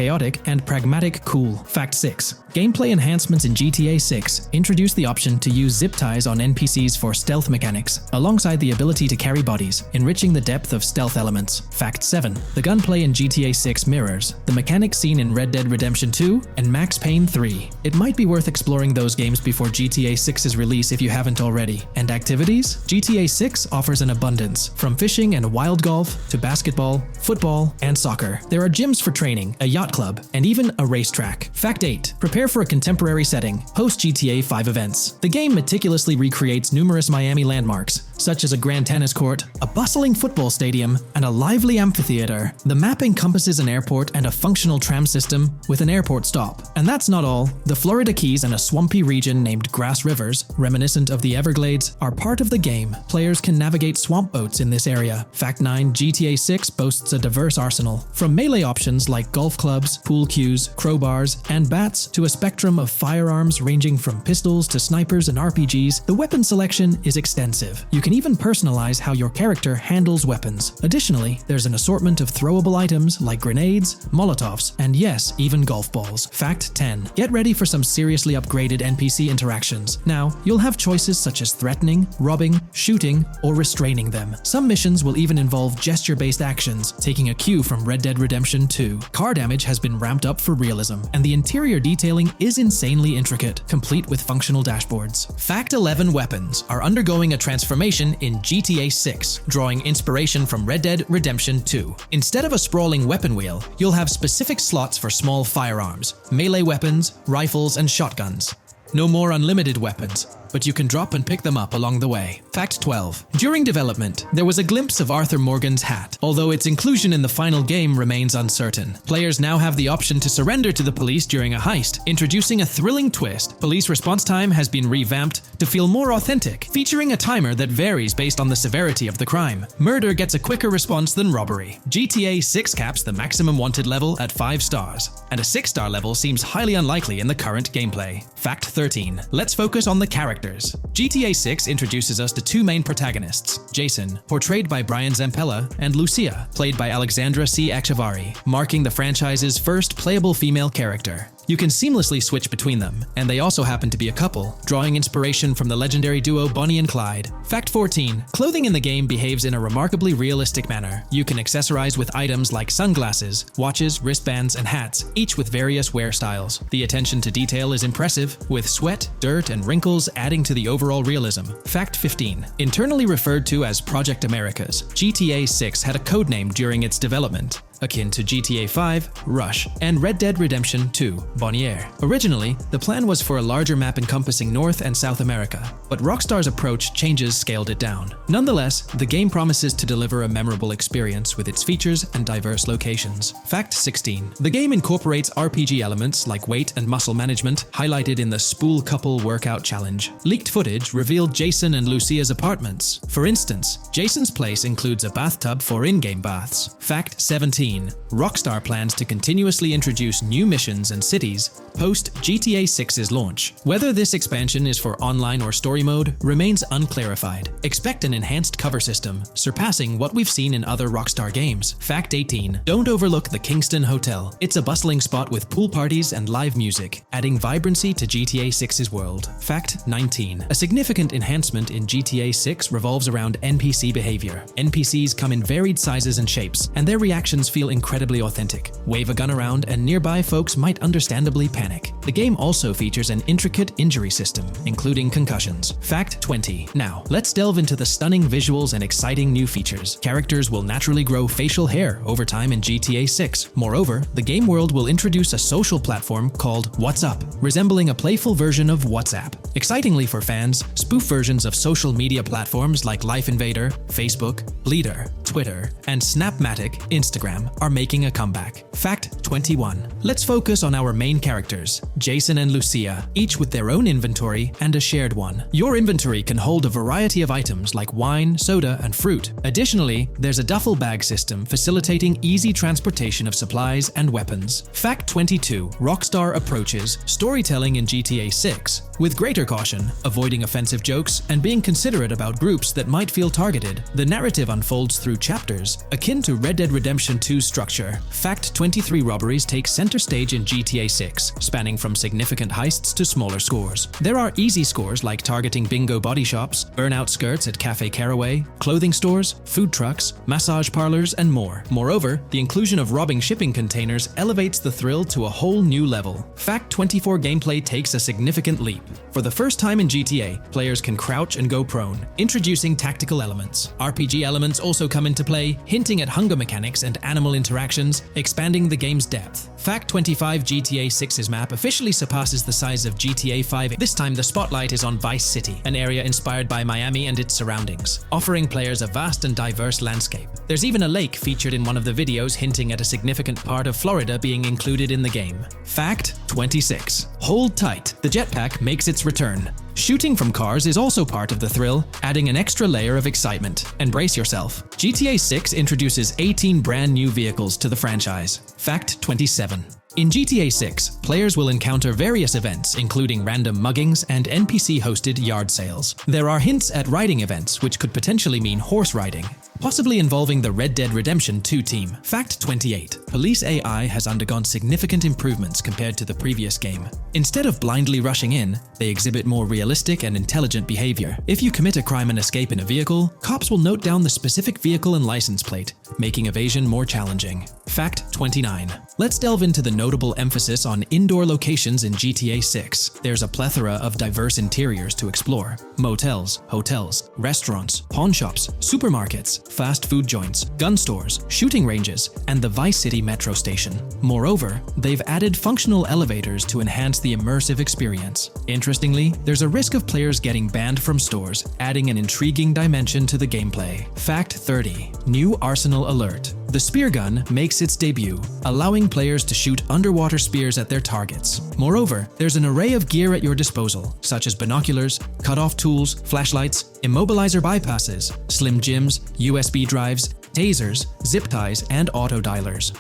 and pragmatic, cool. Fact 6. Gameplay enhancements in GTA 6 introduce the option to use zip ties on NPCs for stealth mechanics, alongside the ability to carry bodies, enriching the depth of stealth elements. Fact 7. The gunplay in GTA 6 mirrors the mechanics seen in Red Dead Redemption 2 and Max Payne 3. It might be worth exploring those games before GTA 6's release if you haven't already. And activities? GTA 6 offers an abundance, from fishing and wild golf to basketball, football, and soccer. There are gyms for training, a yacht club, and even a racetrack. Fact 8. Prepare for a contemporary setting, post-GTA 5 events. The game meticulously recreates numerous Miami landmarks, such as a grand tennis court, a bustling football stadium, and a lively amphitheater. The map encompasses an airport and a functional tram system with an airport stop. And that's not all. The Florida Keys and a swampy region named Grass Rivers, reminiscent of the Everglades, are part of the game. Players can navigate swamp boats in this area. Fact 9. GTA 6 boasts a diverse arsenal, from melee options like golf clubs, pool cues, crowbars, and bats to a spectrum of firearms ranging from pistols to snipers and RPGs. The weapon selection is extensive. You can even personalize how your character handles weapons. Additionally, there's an assortment of throwable items like grenades, molotovs, and yes, even golf balls. Fact 10. Get ready for some seriously upgraded NPC interactions. Now, you'll have choices such as threatening, robbing, shooting, or restraining them. Some missions will even involve gesture-based actions, taking a cue from Red Dead Redemption 2. Car damage has been ramped up for realism, and the interior detailing is insanely intricate, complete with functional dashboards. Fact 11. Weapons are undergoing a transformation in GTA 6, drawing inspiration from Red Dead Redemption 2. Instead of a sprawling weapon wheel, you'll have specific slots for small firearms, melee weapons, rifles, and shotguns. No more unlimited weapons, but you can drop and pick them up along the way. Fact 12. During development, there was a glimpse of Arthur Morgan's hat, although its inclusion in the final game remains uncertain. Players now have the option to surrender to the police during a heist, introducing a thrilling twist. Police response time has been revamped to feel more authentic, featuring a timer that varies based on the severity of the crime. Murder gets a quicker response than robbery. GTA 6 caps the maximum wanted level at 5 stars, and a 6-star level seems highly unlikely in the current gameplay. Fact 13. Let's focus on the characters. GTA 6 introduces us to two main protagonists, Jason, portrayed by Brian Zampella, and Lucia, played by Alexandra C. Echevarri, marking the franchise's first playable female character. You can seamlessly switch between them, and they also happen to be a couple, drawing inspiration from the legendary duo Bonnie and Clyde. Fact 14. Clothing in the game behaves in a remarkably realistic manner. You can accessorize with items like sunglasses, watches, wristbands, and hats, each with various wear styles. The attention to detail is impressive, with sweat, dirt, and wrinkles adding to the overall realism. Fact 15. Internally referred to as Project Americas, GTA 6 had a codename during its development, akin to GTA 5, Rush, and Red Dead Redemption 2, Bonnier. Originally, the plan was for a larger map encompassing North and South America, but Rockstar's approach changes scaled it down. Nonetheless, the game promises to deliver a memorable experience with its features and diverse locations. Fact 16. The game incorporates RPG elements like weight and muscle management, highlighted in the Spool Couple Workout Challenge. Leaked footage revealed Jason and Lucia's apartments. For instance, Jason's place includes a bathtub for in-game baths. Fact 17. Rockstar plans to continuously introduce new missions and cities post GTA 6's launch. Whether this expansion is for online or story mode remains unclarified. Expect an enhanced cover system, surpassing what we've seen in other Rockstar games. Fact 18. Don't overlook the Kingston Hotel. It's a bustling spot with pool parties and live music, adding vibrancy to GTA 6's world. Fact 19. A significant enhancement in GTA 6 revolves around NPC behavior. NPCs come in varied sizes and shapes, and their reactions feel incredibly authentic. Wave a gun around and nearby folks might understandably panic. The game also features an intricate injury system, including concussions. Fact 20. Now, let's delve into the stunning visuals and exciting new features. Characters will naturally grow facial hair over time in GTA 6. Moreover, the game world will introduce a social platform called WhatsApp, resembling a playful version of WhatsApp. Excitingly for fans, spoof versions of social media platforms like Life Invader, Facebook, Bleeder, Twitter, and Snapmatic, Instagram, are making a comeback. Fact 21. Let's focus on our main characters, Jason and Lucia, each with their own inventory and a shared one. Your inventory can hold a variety of items like wine, soda, and fruit. Additionally, there's a duffel bag system facilitating easy transportation of supplies and weapons. Fact 22. Rockstar approaches storytelling in GTA 6 with greater caution, avoiding offensive jokes and being considerate about groups that might feel targeted. The narrative unfolds through chapters, akin to Red Dead Redemption 2's structure. Fact 23. Robberies take center stage in GTA 6, spanning from significant heists to smaller scores. There are easy scores like targeting bingo body shops, burnout skirts at Cafe Caraway, clothing stores, food trucks, massage parlors, and more. Moreover, the inclusion of robbing shipping containers elevates the thrill to a whole new level. Fact 24. Gameplay takes a significant leap. For the first time in GTA, players can crouch and go prone, introducing tactical elements. RPG elements also come into play, hinting at hunger mechanics and animal interactions, expanding the game's depth. Fact 25. GTA 6's map officially surpasses the size of GTA 5. This time the spotlight is on Vice City, an area inspired by Miami and its surroundings, offering players a vast and diverse landscape. There's even a lake featured in one of the videos, hinting at a significant part of Florida being included in the game. Fact 26. Hold tight, the jetpack makes its return. Shooting from cars is also part of the thrill, adding an extra layer of excitement. And brace yourself. GTA 6 introduces 18 brand new vehicles to the franchise. Fact 27. In GTA 6, players will encounter various events, including random muggings and NPC-hosted yard sales. There are hints at riding events, which could potentially mean horse riding. possibly involving the Red Dead Redemption 2 team. Fact 28. Police AI has undergone significant improvements compared to the previous game. Instead of blindly rushing in, they exhibit more realistic and intelligent behavior. If you commit a crime and escape in a vehicle, cops will note down the specific vehicle and license plate, making evasion more challenging. Fact 29. Let's delve into the notable emphasis on indoor locations in GTA 6. There's a plethora of diverse interiors to explore. Motels, hotels, restaurants, pawn shops, supermarkets, fast food joints, gun stores, shooting ranges, and the Vice City metro station. Moreover, they've added functional elevators to enhance the immersive experience. Interestingly, there's a risk of players getting banned from stores, adding an intriguing dimension to the gameplay. Fact 30. New Arsenal Alert. The spear gun makes its debut, allowing players to shoot underwater spears at their targets. Moreover, there's an array of gear at your disposal, such as binoculars, cut-off tools, flashlights, immobilizer bypasses, slim jims, USB drives, tasers, zip ties, and auto dialers.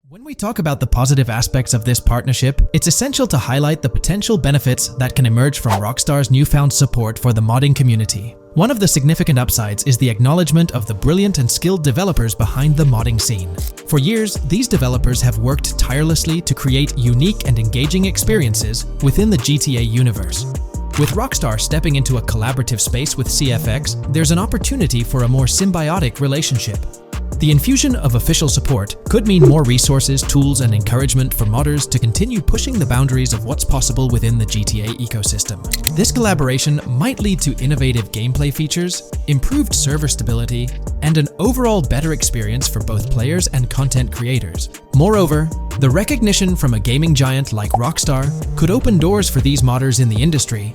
When we talk about the positive aspects of this partnership, it's essential to highlight the potential benefits that can emerge from Rockstar's newfound support for the modding community. One of the significant upsides is the acknowledgement of the brilliant and skilled developers behind the modding scene. For years, these developers have worked tirelessly to create unique and engaging experiences within the GTA universe. With Rockstar stepping into a collaborative space with CFX, there's an opportunity for a more symbiotic relationship. The infusion of official support could mean more resources, tools, and encouragement for modders to continue pushing the boundaries of what's possible within the GTA ecosystem. This collaboration might lead to innovative gameplay features, improved server stability, and an overall better experience for both players and content creators. Moreover, the recognition from a gaming giant like Rockstar could open doors for these modders in the industry.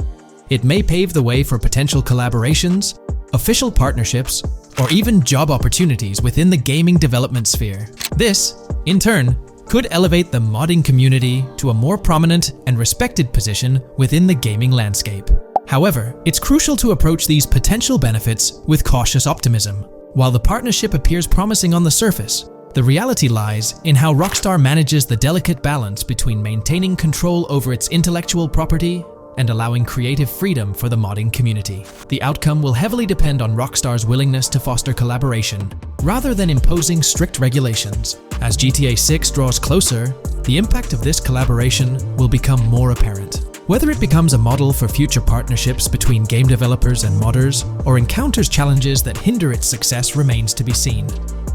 It may pave the way for potential collaborations, official partnerships, or even job opportunities within the gaming development sphere. This, in turn, could elevate the modding community to a more prominent and respected position within the gaming landscape. However, it's crucial to approach these potential benefits with cautious optimism. While the partnership appears promising on the surface, the reality lies in how Rockstar manages the delicate balance between maintaining control over its intellectual property and allowing creative freedom for the modding community. The outcome will heavily depend on Rockstar's willingness to foster collaboration, rather than imposing strict regulations. As GTA 6 draws closer, the impact of this collaboration will become more apparent. Whether it becomes a model for future partnerships between game developers and modders, or encounters challenges that hinder its success remains to be seen.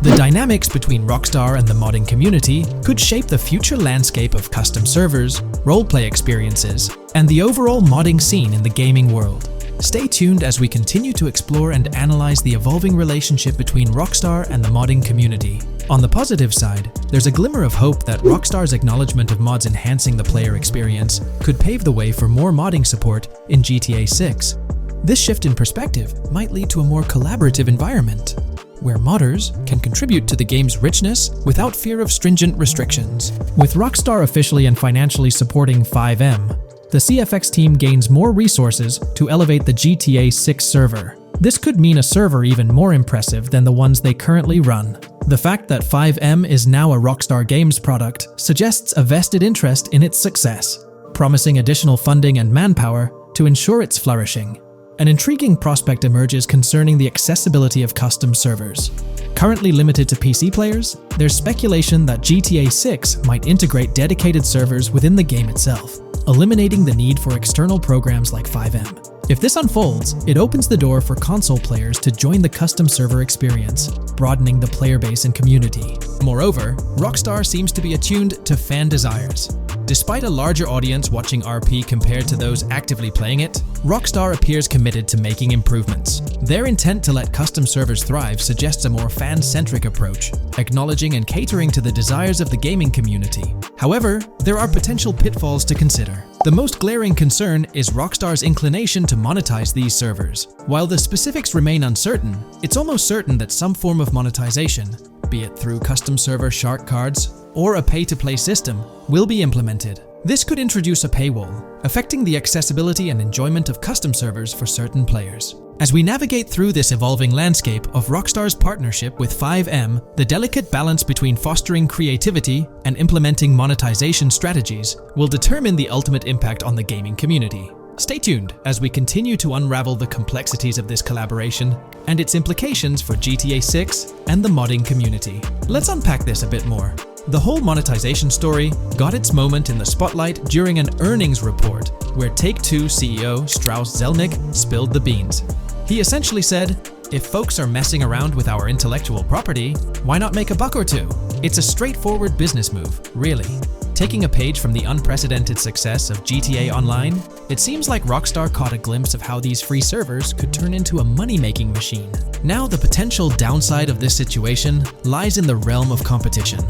The dynamics between Rockstar and the modding community could shape the future landscape of custom servers, roleplay experiences, and the overall modding scene in the gaming world. Stay tuned as we continue to explore and analyze the evolving relationship between Rockstar and the modding community. On the positive side, there's a glimmer of hope that Rockstar's acknowledgement of mods enhancing the player experience could pave the way for more modding support in GTA 6. This shift in perspective might lead to a more collaborative environment, where modders can contribute to the game's richness without fear of stringent restrictions. With Rockstar officially and financially supporting FiveM, the CFX team gains more resources to elevate the GTA 6 server. This could mean a server even more impressive than the ones they currently run. The fact that FiveM is now a Rockstar Games product suggests a vested interest in its success, promising additional funding and manpower to ensure its flourishing. An intriguing prospect emerges concerning the accessibility of custom servers. Currently limited to PC players, there's speculation that GTA 6 might integrate dedicated servers within the game itself, eliminating the need for external programs like FiveM. If this unfolds, it opens the door for console players to join the custom server experience, broadening the player base and community. Moreover, Rockstar seems to be attuned to fan desires. Despite a larger audience watching RP compared to those actively playing it, Rockstar appears committed to making improvements. Their intent to let custom servers thrive suggests a more fan-centric approach, acknowledging and catering to the desires of the gaming community. However, there are potential pitfalls to consider. The most glaring concern is Rockstar's inclination to monetize these servers. While the specifics remain uncertain, it's almost certain that some form of monetization, be it through custom server shark cards or a pay-to-play system, will be implemented. This could introduce a paywall, affecting the accessibility and enjoyment of custom servers for certain players. As we navigate through this evolving landscape of Rockstar's partnership with FiveM, the delicate balance between fostering creativity and implementing monetization strategies will determine the ultimate impact on the gaming community. Stay tuned as we continue to unravel the complexities of this collaboration and its implications for GTA 6 and the modding community. Let's unpack this a bit more. The whole monetization story got its moment in the spotlight during an earnings report where Take-Two CEO Strauss Zelnick spilled the beans. He essentially said, "If folks are messing around with our intellectual property, why not make a buck or two?" It's a straightforward business move, really. Taking a page from the unprecedented success of GTA Online, it seems like Rockstar caught a glimpse of how these free servers could turn into a money-making machine. Now, the potential downside of this situation lies in the realm of competition.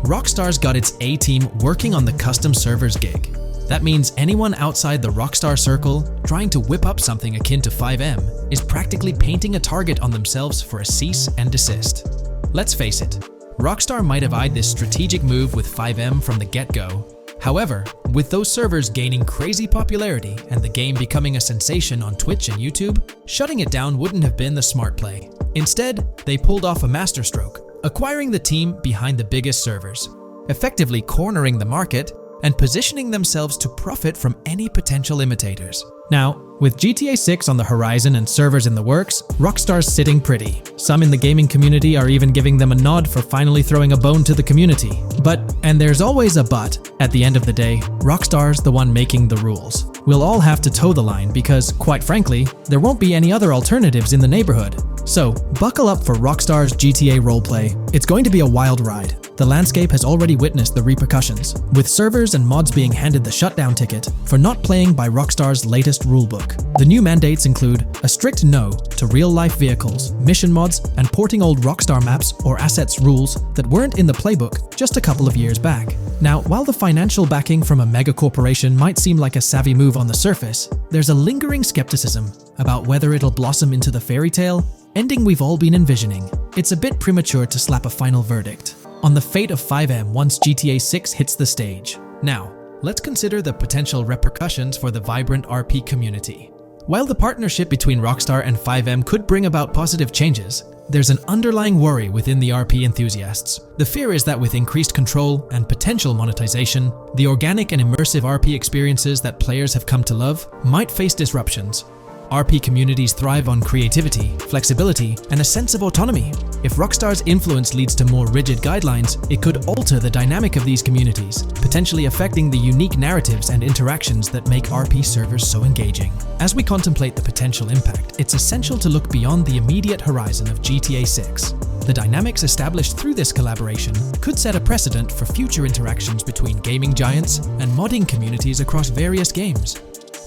Rockstar's got its A-team working on the custom servers gig. That means anyone outside the Rockstar circle trying to whip up something akin to FiveM is practically painting a target on themselves for a cease and desist. Let's face it, Rockstar might have eyed this strategic move with FiveM from the get-go. However, with those servers gaining crazy popularity and the game becoming a sensation on Twitch and YouTube, shutting it down wouldn't have been the smart play. Instead, they pulled off a masterstroke, acquiring the team behind the biggest servers, effectively cornering the market and positioning themselves to profit from any potential imitators. Now, with GTA 6 on the horizon and servers in the works, Rockstar's sitting pretty. Some in the gaming community are even giving them a nod for finally throwing a bone to the community. But, and there's always a but, at the end of the day, Rockstar's the one making the rules. We'll all have to toe the line because, quite frankly, there won't be any other alternatives in the neighborhood. So, buckle up for Rockstar's GTA roleplay. It's going to be a wild ride. The landscape has already witnessed the repercussions, with servers and mods being handed the shutdown ticket for not playing by Rockstar's latest rulebook. The new mandates include a strict no to real-life vehicles, mission mods, and porting old Rockstar maps or assets rules that weren't in the playbook just a couple of years back. Now, while the financial backing from a mega corporation might seem like a savvy move on the surface, there's a lingering skepticism about whether it'll blossom into the fairy tale ending we've all been envisioning. It's a bit premature to slap a final verdict on the fate of FiveM once GTA 6 hits the stage. Now, let's consider the potential repercussions for the vibrant RP community. While the partnership between Rockstar and FiveM could bring about positive changes, there's an underlying worry within the RP enthusiasts. The fear is that with increased control and potential monetization, the organic and immersive RP experiences that players have come to love might face disruptions. RP communities thrive on creativity, flexibility, and a sense of autonomy. If Rockstar's influence leads to more rigid guidelines, it could alter the dynamic of these communities, potentially affecting the unique narratives and interactions that make RP servers so engaging. As we contemplate the potential impact, it's essential to look beyond the immediate horizon of GTA 6. The dynamics established through this collaboration could set a precedent for future interactions between gaming giants and modding communities across various games.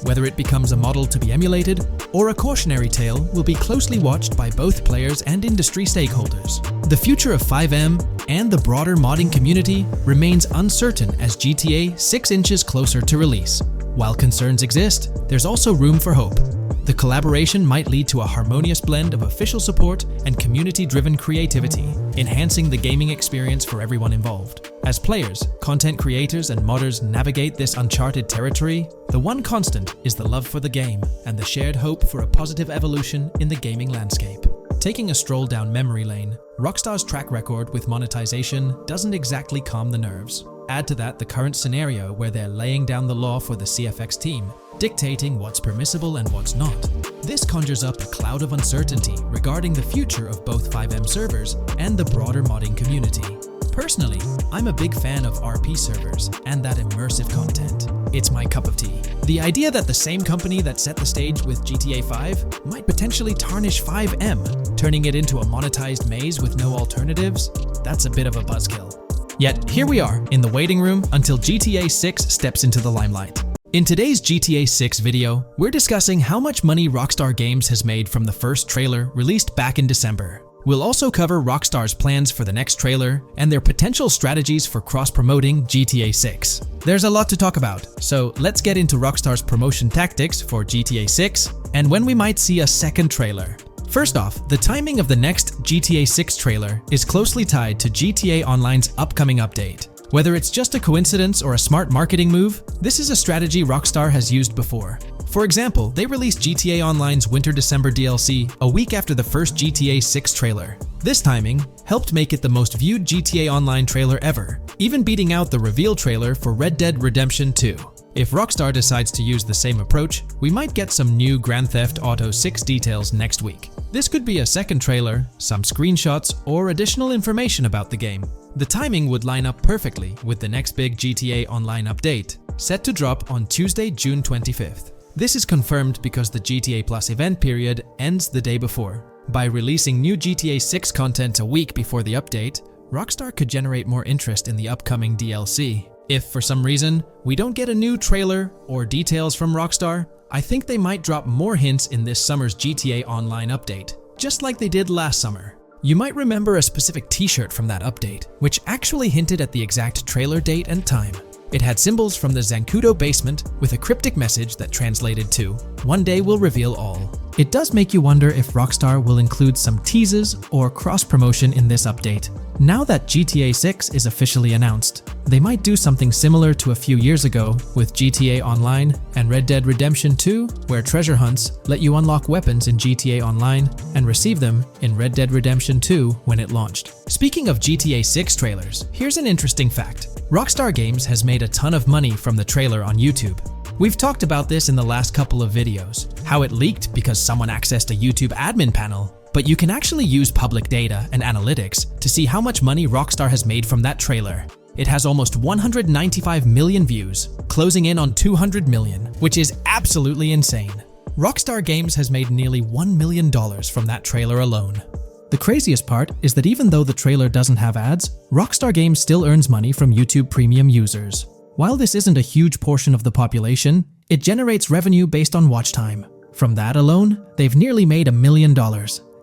Whether it becomes a model to be emulated or a cautionary tale will be closely watched by both players and industry stakeholders. The future of FiveM and the broader modding community remains uncertain as GTA 6 inches closer to release. While concerns exist, there's also room for hope. The collaboration might lead to a harmonious blend of official support and community-driven creativity, enhancing the gaming experience for everyone involved. As players, content creators, and modders navigate this uncharted territory, the one constant is the love for the game and the shared hope for a positive evolution in the gaming landscape. Taking a stroll down memory lane, Rockstar's track record with monetization doesn't exactly calm the nerves. Add to that the current scenario where they're laying down the law for the CFX team, dictating what's permissible and what's not. This conjures up a cloud of uncertainty regarding the future of both FiveM servers and the broader modding community. Personally, I'm a big fan of RP servers and that immersive content. It's my cup of tea. The idea that the same company that set the stage with GTA 5 might potentially tarnish FiveM, turning it into a monetized maze with no alternatives, that's a bit of a buzzkill. Yet, here we are, in the waiting room until GTA 6 steps into the limelight. In today's GTA 6 video, we're discussing how much money Rockstar Games has made from the first trailer released back in December. We'll also cover Rockstar's plans for the next trailer and their potential strategies for cross-promoting GTA 6. There's a lot to talk about, so let's get into Rockstar's promotion tactics for GTA 6 and when we might see a second trailer. First off, the timing of the next GTA 6 trailer is closely tied to GTA Online's upcoming update. Whether it's just a coincidence or a smart marketing move, this is a strategy Rockstar has used before. For example, they released GTA Online's Winter-December DLC a week after the first GTA 6 trailer. This timing helped make it the most viewed GTA Online trailer ever, even beating out the reveal trailer for Red Dead Redemption 2. If Rockstar decides to use the same approach, we might get some new Grand Theft Auto 6 details next week. This could be a second trailer, some screenshots, or additional information about the game. The timing would line up perfectly with the next big GTA Online update, set to drop on Tuesday, June 25th. This is confirmed because the GTA Plus event period ends the day before. By releasing new GTA 6 content a week before the update, Rockstar could generate more interest in the upcoming DLC. If for some reason we don't get a new trailer or details from Rockstar, I think they might drop more hints in this summer's GTA Online update, just like they did last summer. You might remember a specific t-shirt from that update, which actually hinted at the exact trailer date and time. It had symbols from the Zancudo basement with a cryptic message that translated to, "One day we'll reveal all." It does make you wonder if Rockstar will include some teases or cross-promotion in this update. Now that GTA 6 is officially announced, they might do something similar to a few years ago with GTA Online and Red Dead Redemption 2, where treasure hunts let you unlock weapons in GTA Online and receive them in Red Dead Redemption 2 when it launched. Speaking of GTA 6 trailers, here's an interesting fact. Rockstar Games has made a ton of money from the trailer on YouTube. We've talked about this in the last couple of videos, how it leaked because someone accessed a YouTube admin panel, but you can actually use public data and analytics to see how much money Rockstar has made from that trailer. It has almost 195 million views, closing in on 200 million, which is absolutely insane. Rockstar Games has made nearly $1 million from that trailer alone. The craziest part is that even though the trailer doesn't have ads, Rockstar Games still earns money from YouTube Premium users. While this isn't a huge portion of the population, it generates revenue based on watch time. From that alone, they've nearly made $1 million.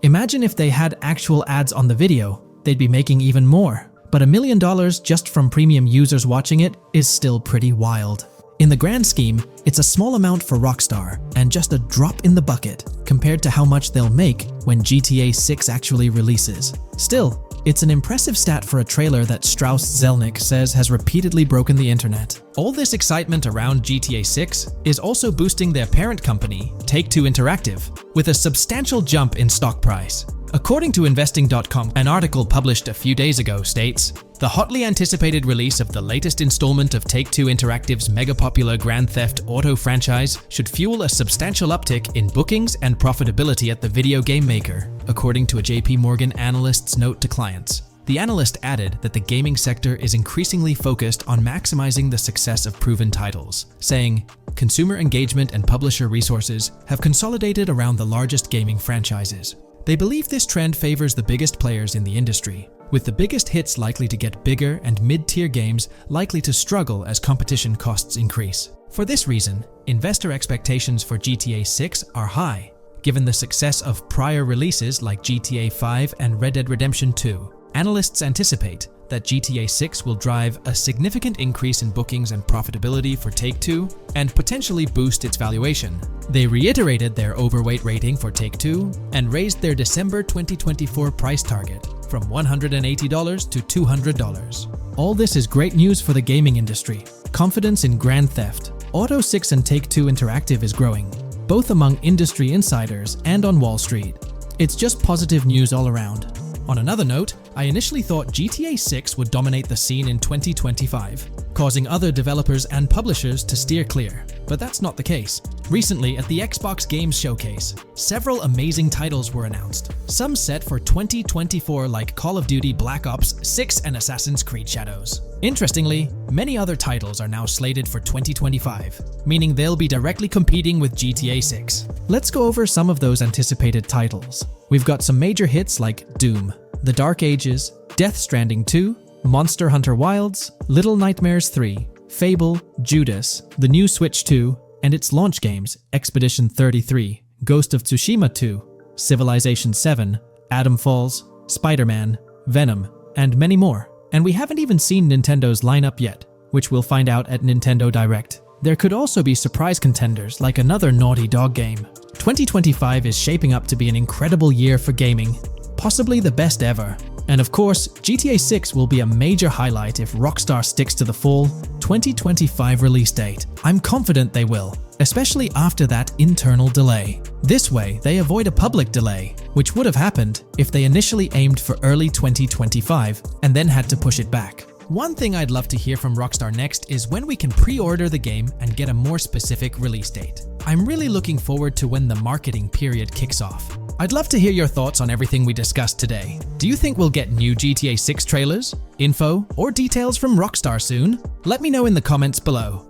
Imagine if they had actual ads on the video, they'd be making even more. But $1 million just from premium users watching it is still pretty wild. In the grand scheme, it's a small amount for Rockstar and just a drop in the bucket compared to how much they'll make when GTA 6 actually releases. Still, it's an impressive stat for a trailer that Strauss Zelnick says has repeatedly broken the internet. All this excitement around GTA 6 is also boosting their parent company, Take-Two Interactive, with a substantial jump in stock price. According to Investing.com, an article published a few days ago states, "The hotly anticipated release of the latest installment of Take-Two Interactive's mega-popular Grand Theft Auto franchise should fuel a substantial uptick in bookings and profitability at the video game maker," according to a JP Morgan analyst's note to clients. The analyst added that the gaming sector is increasingly focused on maximizing the success of proven titles, saying, "Consumer engagement and publisher resources have consolidated around the largest gaming franchises. They believe this trend favors the biggest players in the industry, with the biggest hits likely to get bigger and mid-tier games likely to struggle as competition costs increase. For this reason, investor expectations for GTA 6 are high, given the success of prior releases like GTA 5 and Red Dead Redemption 2. Analysts anticipate that GTA 6 will drive a significant increase in bookings and profitability for Take-Two and potentially boost its valuation. They reiterated their overweight rating for Take-Two and raised their December 2024 price target from $180 to $200. All this is great news for the gaming industry. Confidence in Grand Theft Auto 6 and Take-Two Interactive is growing, both among industry insiders and on Wall Street. It's just positive news all around. On another note, I initially thought GTA 6 would dominate the scene in 2025, causing other developers and publishers to steer clear, but that's not the case. Recently, at the Xbox Games Showcase, several amazing titles were announced, some set for 2024 like Call of Duty Black Ops 6 and Assassin's Creed Shadows. Interestingly, many other titles are now slated for 2025, meaning they'll be directly competing with GTA 6. Let's go over some of those anticipated titles. We've got some major hits like Doom, The Dark Ages, Death Stranding 2, Monster Hunter Wilds, Little Nightmares 3, Fable, Judas, the new Switch 2, and its launch games, Expedition 33, Ghost of Tsushima 2, Civilization 7, Atom Falls, Spider-Man, Venom, and many more. And we haven't even seen Nintendo's lineup yet, which we'll find out at Nintendo Direct. There could also be surprise contenders like another Naughty Dog game. 2025 is shaping up to be an incredible year for gaming, possibly the best ever. And of course, GTA 6 will be a major highlight if Rockstar sticks to the fall 2025 release date. I'm confident they will, especially after that internal delay. This way, they avoid a public delay, which would have happened if they initially aimed for early 2025 and then had to push it back. One thing I'd love to hear from Rockstar next is when we can pre-order the game and get a more specific release date. I'm really looking forward to when the marketing period kicks off. I'd love to hear your thoughts on everything we discussed today. Do you think we'll get new GTA 6 trailers, info, or details from Rockstar soon? Let me know in the comments below.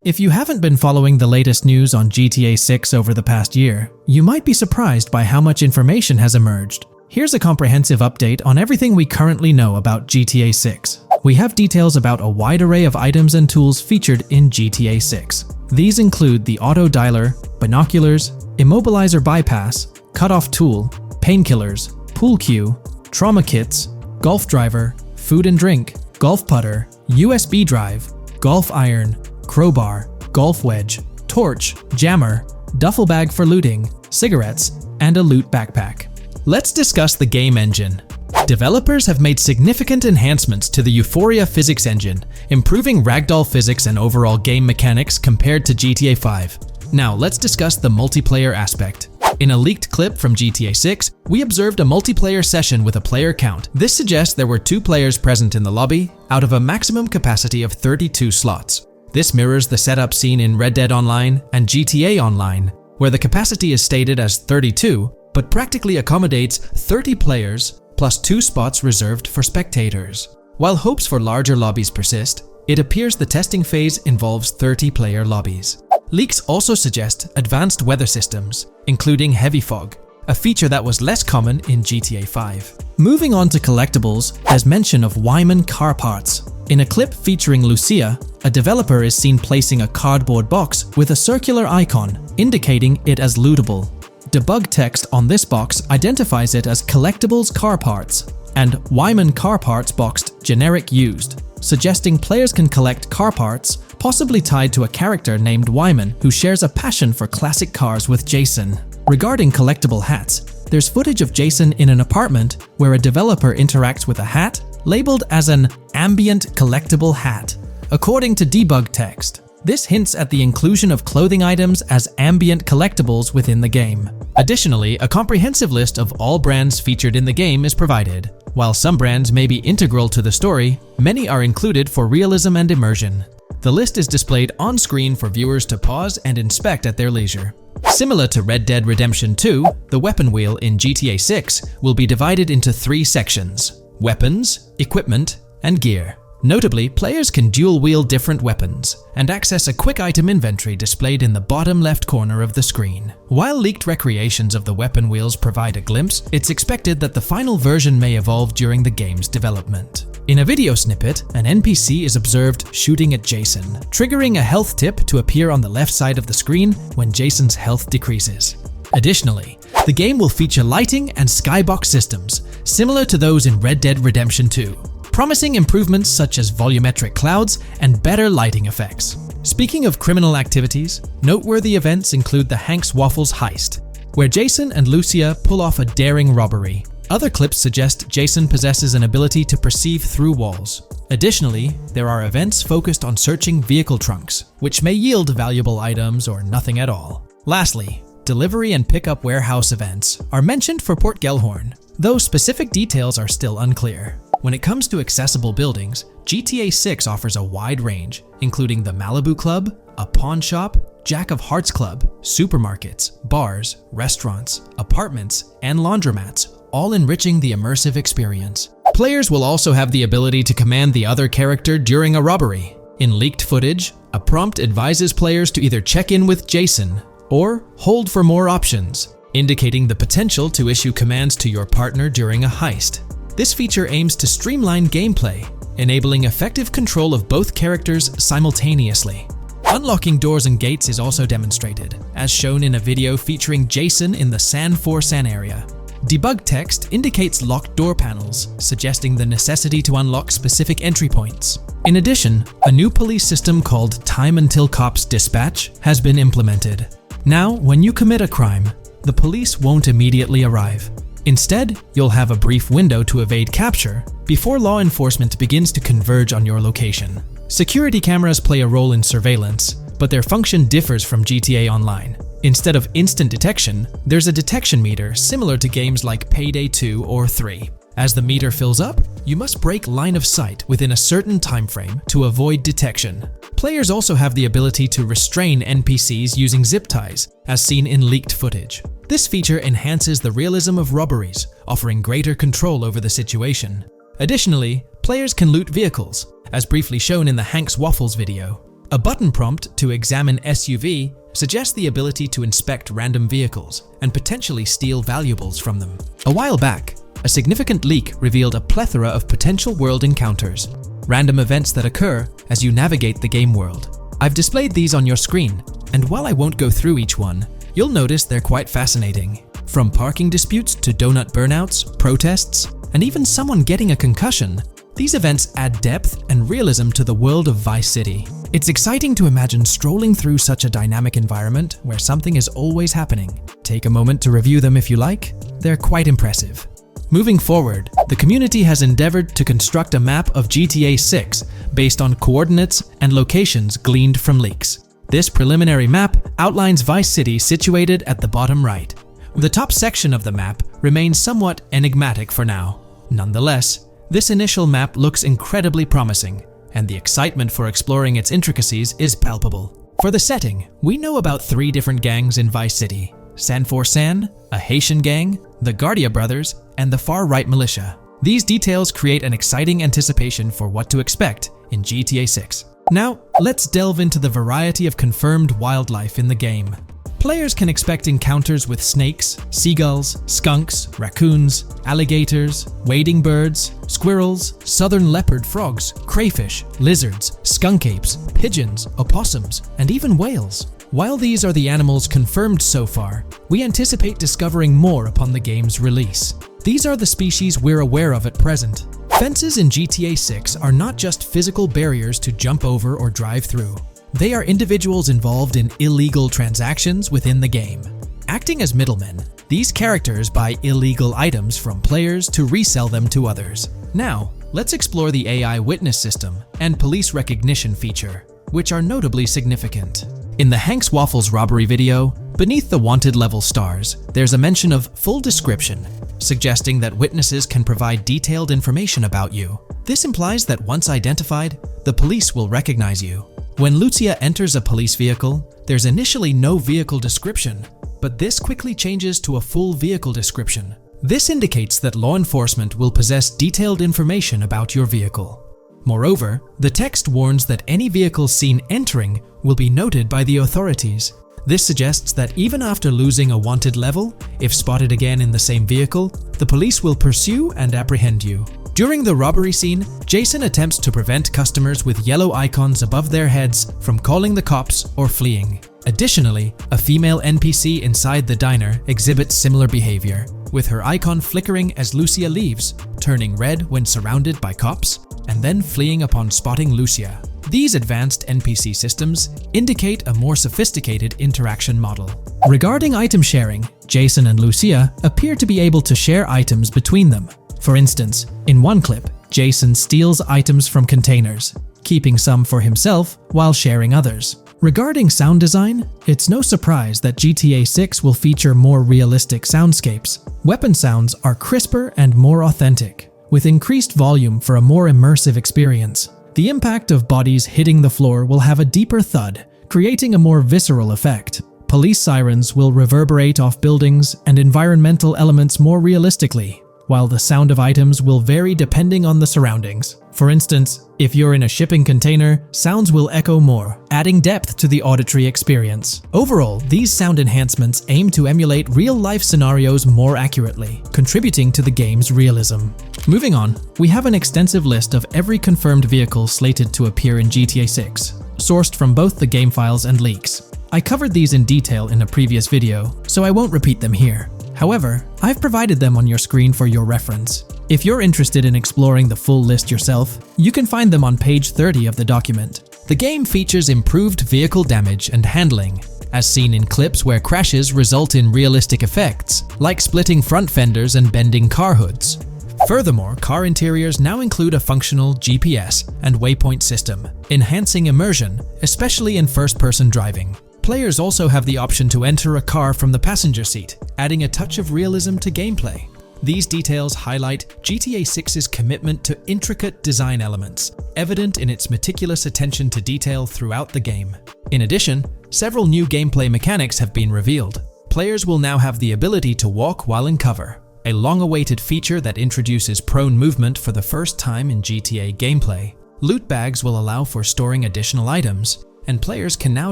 If you haven't been following the latest news on GTA 6 over the past year, you might be surprised by how much information has emerged. Here's a comprehensive update on everything we currently know about GTA 6. We have details about a wide array of items and tools featured in GTA 6. These include the auto dialer, binoculars, immobilizer bypass, cutoff tool, painkillers, pool cue, trauma kits, golf driver, food and drink, golf putter, USB drive, golf iron, crowbar, golf wedge, torch, jammer, duffel bag for looting, cigarettes, and a loot backpack. Let's discuss the game engine. Developers have made significant enhancements to the Euphoria physics engine, improving ragdoll physics and overall game mechanics compared to GTA 5. Now let's discuss the multiplayer aspect. In a leaked clip from GTA 6, we observed a multiplayer session with a player count. This suggests there were 2 players present in the lobby, out of a maximum capacity of 32 slots. This mirrors the setup seen in Red Dead Online and GTA Online, where the capacity is stated as 32, but practically accommodates 30 players plus 2 spots reserved for spectators. While hopes for larger lobbies persist, it appears the testing phase involves 30-player lobbies. Leaks also suggest advanced weather systems, including heavy fog, a feature that was less common in GTA 5. Moving on to collectibles, there's mention of Wyman car parts. In a clip featuring Lucia, a developer is seen placing a cardboard box with a circular icon, indicating it as lootable. Debug text on this box identifies it as Collectibles Car Parts and Wyman Car Parts boxed Generic Used, suggesting players can collect car parts, possibly tied to a character named Wyman who shares a passion for classic cars with Jason. Regarding collectible hats, there's footage of Jason in an apartment where a developer interacts with a hat labeled as an ambient collectible hat. According to debug text, this hints at the inclusion of clothing items as ambient collectibles within the game. Additionally, a comprehensive list of all brands featured in the game is provided. While some brands may be integral to the story, many are included for realism and immersion. The list is displayed on screen for viewers to pause and inspect at their leisure. Similar to Red Dead Redemption 2, the weapon wheel in GTA 6 will be divided into 3 sections: weapons, equipment, and gear. Notably, players can dual-wield different weapons and access a quick item inventory displayed in the bottom left corner of the screen. While leaked recreations of the weapon wheels provide a glimpse, it's expected that the final version may evolve during the game's development. In a video snippet, an NPC is observed shooting at Jason, triggering a health tip to appear on the left side of the screen when Jason's health decreases. Additionally, the game will feature lighting and skybox systems, similar to those in Red Dead Redemption 2. Promising improvements such as volumetric clouds and better lighting effects. Speaking of criminal activities, noteworthy events include the Hank's Waffles heist, where Jason and Lucia pull off a daring robbery. Other clips suggest Jason possesses an ability to perceive through walls. Additionally, there are events focused on searching vehicle trunks, which may yield valuable items or nothing at all. Lastly, delivery and pickup warehouse events are mentioned for Port Gellhorn, though specific details are still unclear. When it comes to accessible buildings, GTA 6 offers a wide range, including the Malibu Club, a pawn shop, Jack of Hearts Club, supermarkets, bars, restaurants, apartments, and laundromats, all enriching the immersive experience. Players will also have the ability to command the other character during a robbery. In leaked footage, a prompt advises players to either check in with Jason or hold for more options, indicating the potential to issue commands to your partner during a heist. This feature aims to streamline gameplay, enabling effective control of both characters simultaneously. Unlocking doors and gates is also demonstrated, as shown in a video featuring Jason in the San Forsan area. Debug text indicates locked door panels, suggesting the necessity to unlock specific entry points. In addition, a new police system called Time Until Cops Dispatch has been implemented. Now, when you commit a crime, the police won't immediately arrive. Instead, you'll have a brief window to evade capture before law enforcement begins to converge on your location. Security cameras play a role in surveillance, but their function differs from GTA Online. Instead of instant detection, there's a detection meter similar to games like Payday 2 or 3. As the meter fills up, you must break line of sight within a certain time frame to avoid detection. Players also have the ability to restrain NPCs using zip ties, as seen in leaked footage. This feature enhances the realism of robberies, offering greater control over the situation. Additionally, players can loot vehicles, as briefly shown in the Hank's Waffles video. A button prompt to examine SUV suggests the ability to inspect random vehicles and potentially steal valuables from them. A while back, a significant leak revealed a plethora of potential world encounters, random events that occur as you navigate the game world. I've displayed these on your screen, and while I won't go through each one, you'll notice they're quite fascinating. From parking disputes to donut burnouts, protests, and even someone getting a concussion, these events add depth and realism to the world of Vice City. It's exciting to imagine strolling through such a dynamic environment where something is always happening. Take a moment to review them if you like. They're quite impressive. Moving forward, the community has endeavored to construct a map of GTA 6 based on coordinates and locations gleaned from leaks. This preliminary map outlines Vice City situated at the bottom right. The top section of the map remains somewhat enigmatic for now. Nonetheless, this initial map looks incredibly promising, and the excitement for exploring its intricacies is palpable. For the setting, we know about 3 different gangs in Vice City: San For San, a Haitian gang, the Guardia Brothers, and the far-right militia. These details create an exciting anticipation for what to expect in GTA 6. Now, let's delve into the variety of confirmed wildlife in the game. Players can expect encounters with snakes, seagulls, skunks, raccoons, alligators, wading birds, squirrels, southern leopard frogs, crayfish, lizards, skunk apes, pigeons, opossums, and even whales. While these are the animals confirmed so far, we anticipate discovering more upon the game's release. These are the species we're aware of at present. Fences in GTA 6 are not just physical barriers to jump over or drive through. They are individuals involved in illegal transactions within the game. Acting as middlemen, these characters buy illegal items from players to resell them to others. Now, let's explore the AI witness system and police recognition feature, which are notably significant. In the Hank's Waffles robbery video, beneath the wanted level stars, there's a mention of full description, suggesting that witnesses can provide detailed information about you. This implies that once identified, the police will recognize you. When Lucia enters a police vehicle, there's initially no vehicle description, but this quickly changes to a full vehicle description. This indicates that law enforcement will possess detailed information about your vehicle. Moreover, the text warns that any vehicle seen entering will be noted by the authorities. This suggests that even after losing a wanted level, if spotted again in the same vehicle, the police will pursue and apprehend you. During the robbery scene, Jason attempts to prevent customers with yellow icons above their heads from calling the cops or fleeing. Additionally, a female NPC inside the diner exhibits similar behavior, with her icon flickering as Lucia leaves, turning red when surrounded by cops, and then fleeing upon spotting Lucia. These advanced NPC systems indicate a more sophisticated interaction model. Regarding item sharing, Jason and Lucia appear to be able to share items between them. For instance, in one clip, Jason steals items from containers, keeping some for himself while sharing others. Regarding sound design, it's no surprise that GTA 6 will feature more realistic soundscapes. Weapon sounds are crisper and more authentic, with increased volume for a more immersive experience. The impact of bodies hitting the floor will have a deeper thud, creating a more visceral effect. Police sirens will reverberate off buildings and environmental elements more realistically, while the sound of items will vary depending on the surroundings. For instance, if you're in a shipping container, sounds will echo more, adding depth to the auditory experience. Overall, these sound enhancements aim to emulate real-life scenarios more accurately, contributing to the game's realism. Moving on, we have an extensive list of every confirmed vehicle slated to appear in GTA 6, sourced from both the game files and leaks. I covered these in detail in a previous video, so I won't repeat them here. However, I've provided them on your screen for your reference. If you're interested in exploring the full list yourself, you can find them on page 30 of the document. The game features improved vehicle damage and handling, as seen in clips where crashes result in realistic effects, like splitting front fenders and bending car hoods. Furthermore, car interiors now include a functional GPS and waypoint system, enhancing immersion, especially in first-person driving. Players also have the option to enter a car from the passenger seat, adding a touch of realism to gameplay. These details highlight GTA 6's commitment to intricate design elements, evident in its meticulous attention to detail throughout the game. In addition, several new gameplay mechanics have been revealed. Players will now have the ability to walk while in cover, a long-awaited feature that introduces prone movement for the first time in GTA gameplay. Loot bags will allow for storing additional items, and players can now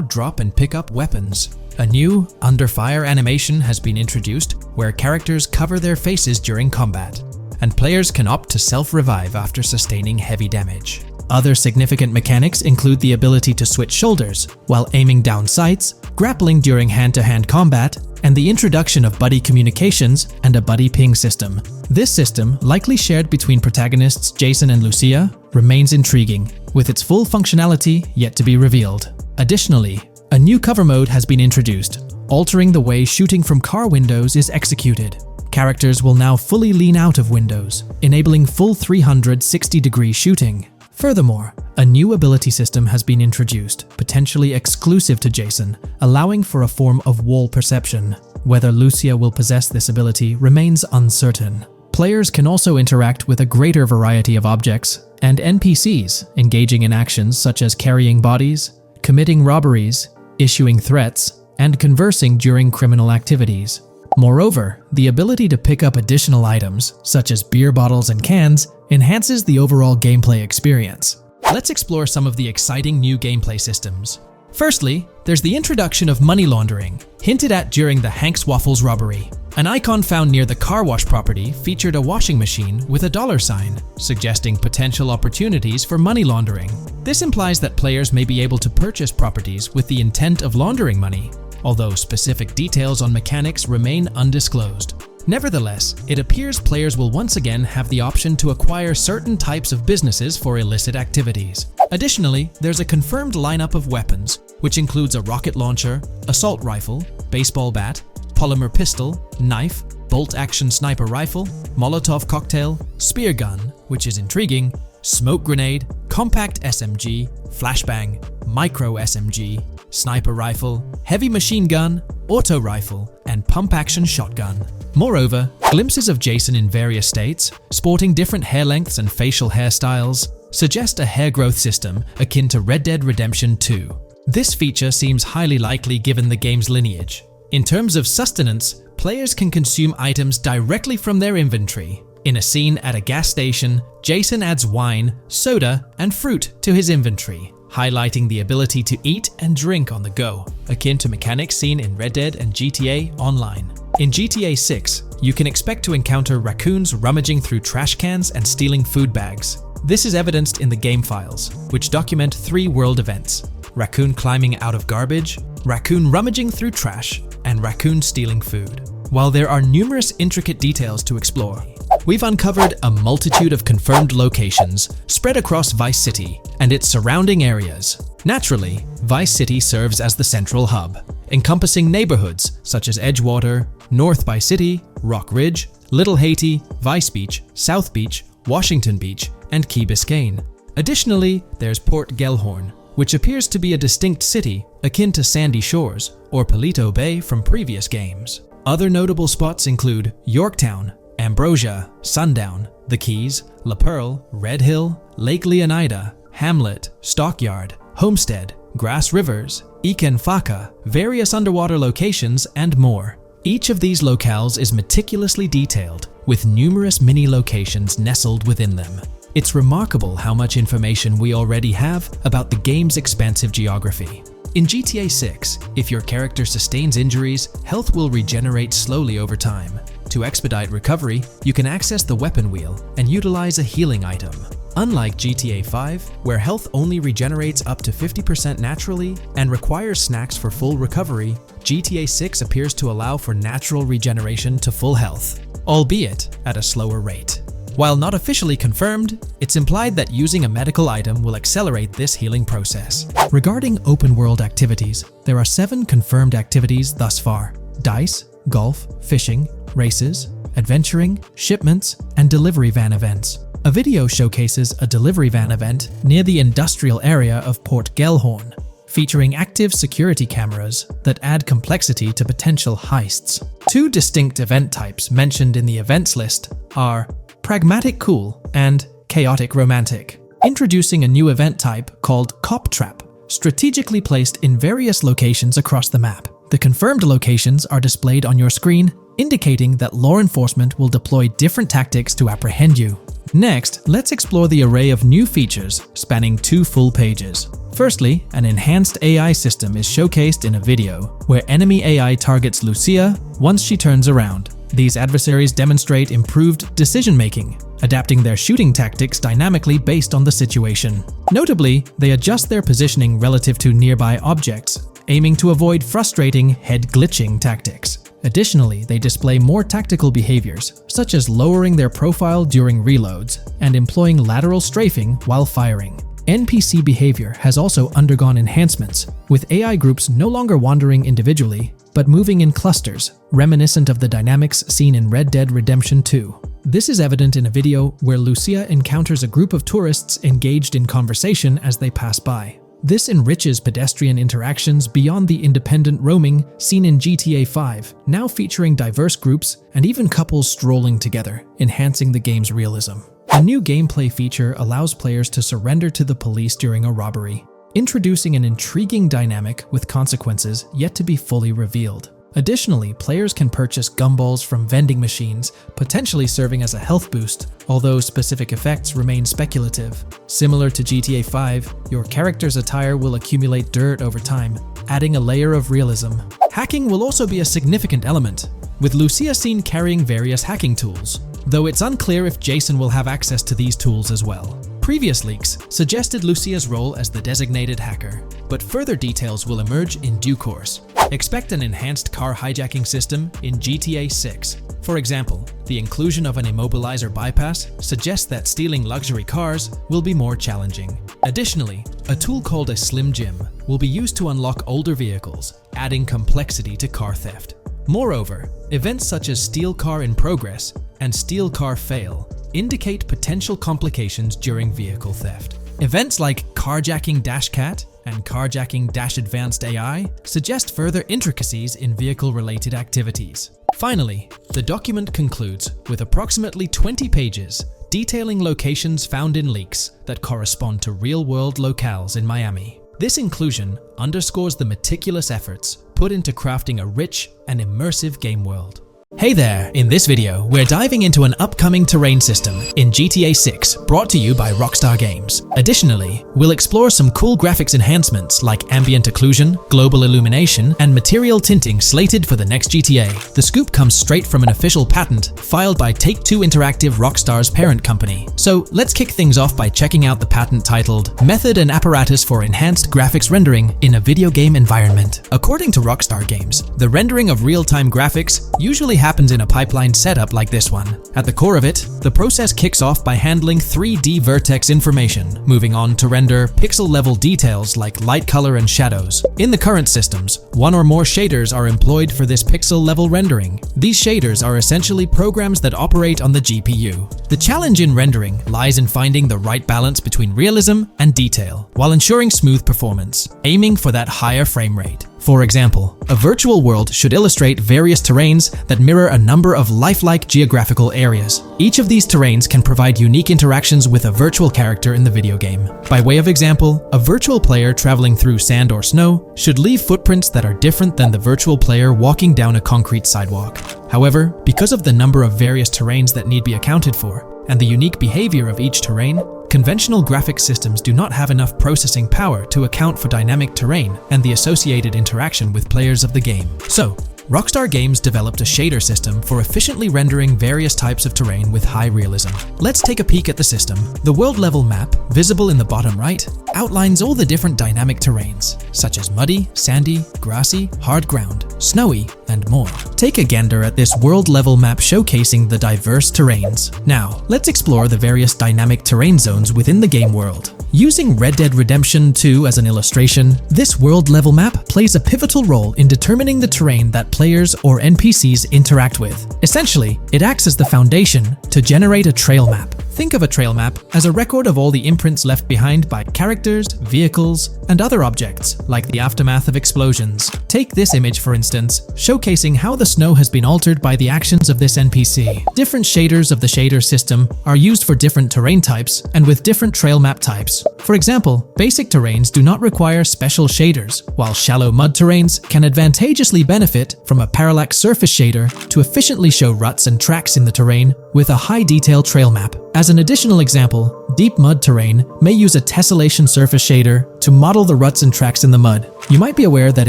drop and pick up weapons. A new under fire animation has been introduced where characters cover their faces during combat, and players can opt to self-revive after sustaining heavy damage. Other significant mechanics include the ability to switch shoulders while aiming down sights, grappling during hand-to-hand combat, and the introduction of buddy communications and a buddy ping system. This system, likely shared between protagonists Jason and Lucia, remains intriguing, with its full functionality yet to be revealed. Additionally, a new cover mode has been introduced, altering the way shooting from car windows is executed. Characters will now fully lean out of windows, enabling full 360-degree shooting. Furthermore, a new ability system has been introduced, potentially exclusive to Jason, allowing for a form of wall perception. Whether Lucia will possess this ability remains uncertain. Players can also interact with a greater variety of objects and NPCs, engaging in actions such as carrying bodies, committing robberies, issuing threats, and conversing during criminal activities. Moreover, the ability to pick up additional items, such as beer bottles and cans, enhances the overall gameplay experience. Let's explore some of the exciting new gameplay systems. Firstly, there's the introduction of money laundering, hinted at during the Hank's Waffles robbery. An icon found near the car wash property featured a washing machine with a dollar sign, suggesting potential opportunities for money laundering. This implies that players may be able to purchase properties with the intent of laundering money, although specific details on mechanics remain undisclosed. Nevertheless, it appears players will once again have the option to acquire certain types of businesses for illicit activities. Additionally, there's a confirmed lineup of weapons, which includes a rocket launcher, assault rifle, baseball bat, polymer pistol, knife, bolt-action sniper rifle, Molotov cocktail, spear gun, which is intriguing, smoke grenade, compact SMG, flashbang, micro SMG, sniper rifle, heavy machine gun, auto rifle, and pump-action shotgun. Moreover, glimpses of Jason in various states, sporting different hair lengths and facial hairstyles, suggest a hair growth system akin to Red Dead Redemption 2. This feature seems highly likely given the game's lineage. In terms of sustenance, players can consume items directly from their inventory. In a scene at a gas station, Jason adds wine, soda, and fruit to his inventory, highlighting the ability to eat and drink on the go, akin to mechanics seen in Red Dead and GTA Online. In GTA 6, you can expect to encounter raccoons rummaging through trash cans and stealing food bags. This is evidenced in the game files, which document 3 world events: raccoon climbing out of garbage, raccoon rummaging through trash, and raccoon stealing food. While there are numerous intricate details to explore, we've uncovered a multitude of confirmed locations spread across Vice City and its surrounding areas. Naturally, Vice City serves as the central hub, encompassing neighborhoods such as Edgewater, North Vice City, Rock Ridge, Little Haiti, Vice Beach, South Beach, Washington Beach, and Key Biscayne. Additionally, there's Port Gellhorn, which appears to be a distinct city akin to Sandy Shores or Palito Bay from previous games. Other notable spots include Yorktown, Ambrosia, Sundown, The Keys, La Pearl, Red Hill, Lake Leonida, Hamlet, Stockyard, Homestead, Grass Rivers, Ikenfaka, various underwater locations, and more. Each of these locales is meticulously detailed, with numerous mini locations nestled within them. It's remarkable how much information we already have about the game's expansive geography. In GTA 6, if your character sustains injuries, health will regenerate slowly over time. To expedite recovery, you can access the weapon wheel and utilize a healing item. Unlike GTA 5, where health only regenerates up to 50% naturally and requires snacks for full recovery, GTA 6 appears to allow for natural regeneration to full health, albeit at a slower rate. While not officially confirmed, it's implied that using a medical item will accelerate this healing process. Regarding open-world activities, there are 7 confirmed activities thus far: dice, golf, fishing, races, adventuring, shipments, and delivery van events. A video showcases a delivery van event near the industrial area of Port Gellhorn, featuring active security cameras that add complexity to potential heists. 2 distinct event types mentioned in the events list are Pragmatic Cool and Chaotic Romantic, introducing a new event type called Cop Trap, strategically placed in various locations across the map. The confirmed locations are displayed on your screen, indicating that law enforcement will deploy different tactics to apprehend you. Next, let's explore the array of new features spanning 2 full pages. Firstly, an enhanced AI system is showcased in a video, where enemy AI targets Lucia once she turns around. These adversaries demonstrate improved decision-making, adapting their shooting tactics dynamically based on the situation. Notably, they adjust their positioning relative to nearby objects, aiming to avoid frustrating head-glitching tactics. Additionally, they display more tactical behaviors, such as lowering their profile during reloads and employing lateral strafing while firing. NPC behavior has also undergone enhancements, with AI groups no longer wandering individually, but moving in clusters, reminiscent of the dynamics seen in Red Dead Redemption 2. This is evident in a video where Lucia encounters a group of tourists engaged in conversation as they pass by. This enriches pedestrian interactions beyond the independent roaming seen in GTA 5, now featuring diverse groups and even couples strolling together, enhancing the game's realism. A new gameplay feature allows players to surrender to the police during a robbery, introducing an intriguing dynamic with consequences yet to be fully revealed. Additionally, players can purchase gumballs from vending machines, potentially serving as a health boost, although specific effects remain speculative. Similar to GTA 5, your character's attire will accumulate dirt over time, adding a layer of realism. Hacking will also be a significant element, with Lucia seen carrying various hacking tools, though it's unclear if Jason will have access to these tools as well. Previous leaks suggested Lucia's role as the designated hacker, but further details will emerge in due course. Expect an enhanced car hijacking system in GTA 6. For example, the inclusion of an immobilizer bypass suggests that stealing luxury cars will be more challenging. Additionally, a tool called a Slim Jim will be used to unlock older vehicles, adding complexity to car theft. Moreover, events such as Steal Car in Progress and Steal Car Fail indicate potential complications during vehicle theft. Events like Carjacking Cat and Carjacking Advanced AI suggest further intricacies in vehicle-related activities. Finally, the document concludes with approximately 20 pages detailing locations found in leaks that correspond to real-world locales in Miami. This inclusion underscores the meticulous efforts put into crafting a rich and immersive game world. Hey there! In this video, we're diving into an upcoming terrain system in GTA 6 brought to you by Rockstar Games. Additionally, we'll explore some cool graphics enhancements like ambient occlusion, global illumination, and material tinting slated for the next GTA. The scoop comes straight from an official patent filed by Take-Two Interactive, Rockstar's parent company. So let's kick things off by checking out the patent titled Method and Apparatus for Enhanced Graphics Rendering in a Video Game Environment. According to Rockstar Games, the rendering of real-time graphics usually happens in a pipeline setup like this one. At the core of it, the process kicks off by handling 3D vertex information, moving on to render pixel-level details like light color and shadows. In the current systems, one or more shaders are employed for this pixel-level rendering. These shaders are essentially programs that operate on the GPU. The challenge in rendering lies in finding the right balance between realism and detail, while ensuring smooth performance, aiming for that higher frame rate. For example, a virtual world should illustrate various terrains that mirror a number of lifelike geographical areas. Each of these terrains can provide unique interactions with a virtual character in the video game. By way of example, a virtual player traveling through sand or snow should leave footprints that are different than the virtual player walking down a concrete sidewalk. However, because of the number of various terrains that need be accounted for, and the unique behavior of each terrain, conventional graphics systems do not have enough processing power to account for dynamic terrain and the associated interaction with players of the game. So, Rockstar Games developed a shader system for efficiently rendering various types of terrain with high realism. Let's take a peek at the system. The world level map, visible in the bottom right, outlines all the different dynamic terrains, such as muddy, sandy, grassy, hard ground, snowy, and more. Take a gander at this world level map showcasing the diverse terrains. Now, let's explore the various dynamic terrain zones within the game world. Using Red Dead Redemption 2 as an illustration, this world-level map plays a pivotal role in determining the terrain that players or NPCs interact with. Essentially, it acts as the foundation to generate a trail map. Think of a trail map as a record of all the imprints left behind by characters, vehicles, and other objects, like the aftermath of explosions. Take this image for instance, showcasing how the snow has been altered by the actions of this NPC. Different shaders of the shader system are used for different terrain types and with different trail map types. For example, basic terrains do not require special shaders, while shallow mud terrains can advantageously benefit from a parallax surface shader to efficiently show ruts and tracks in the terrain with a high-detail trail map. As an additional example, deep mud terrain may use a tessellation surface shader to model the ruts and tracks in the mud. You might be aware that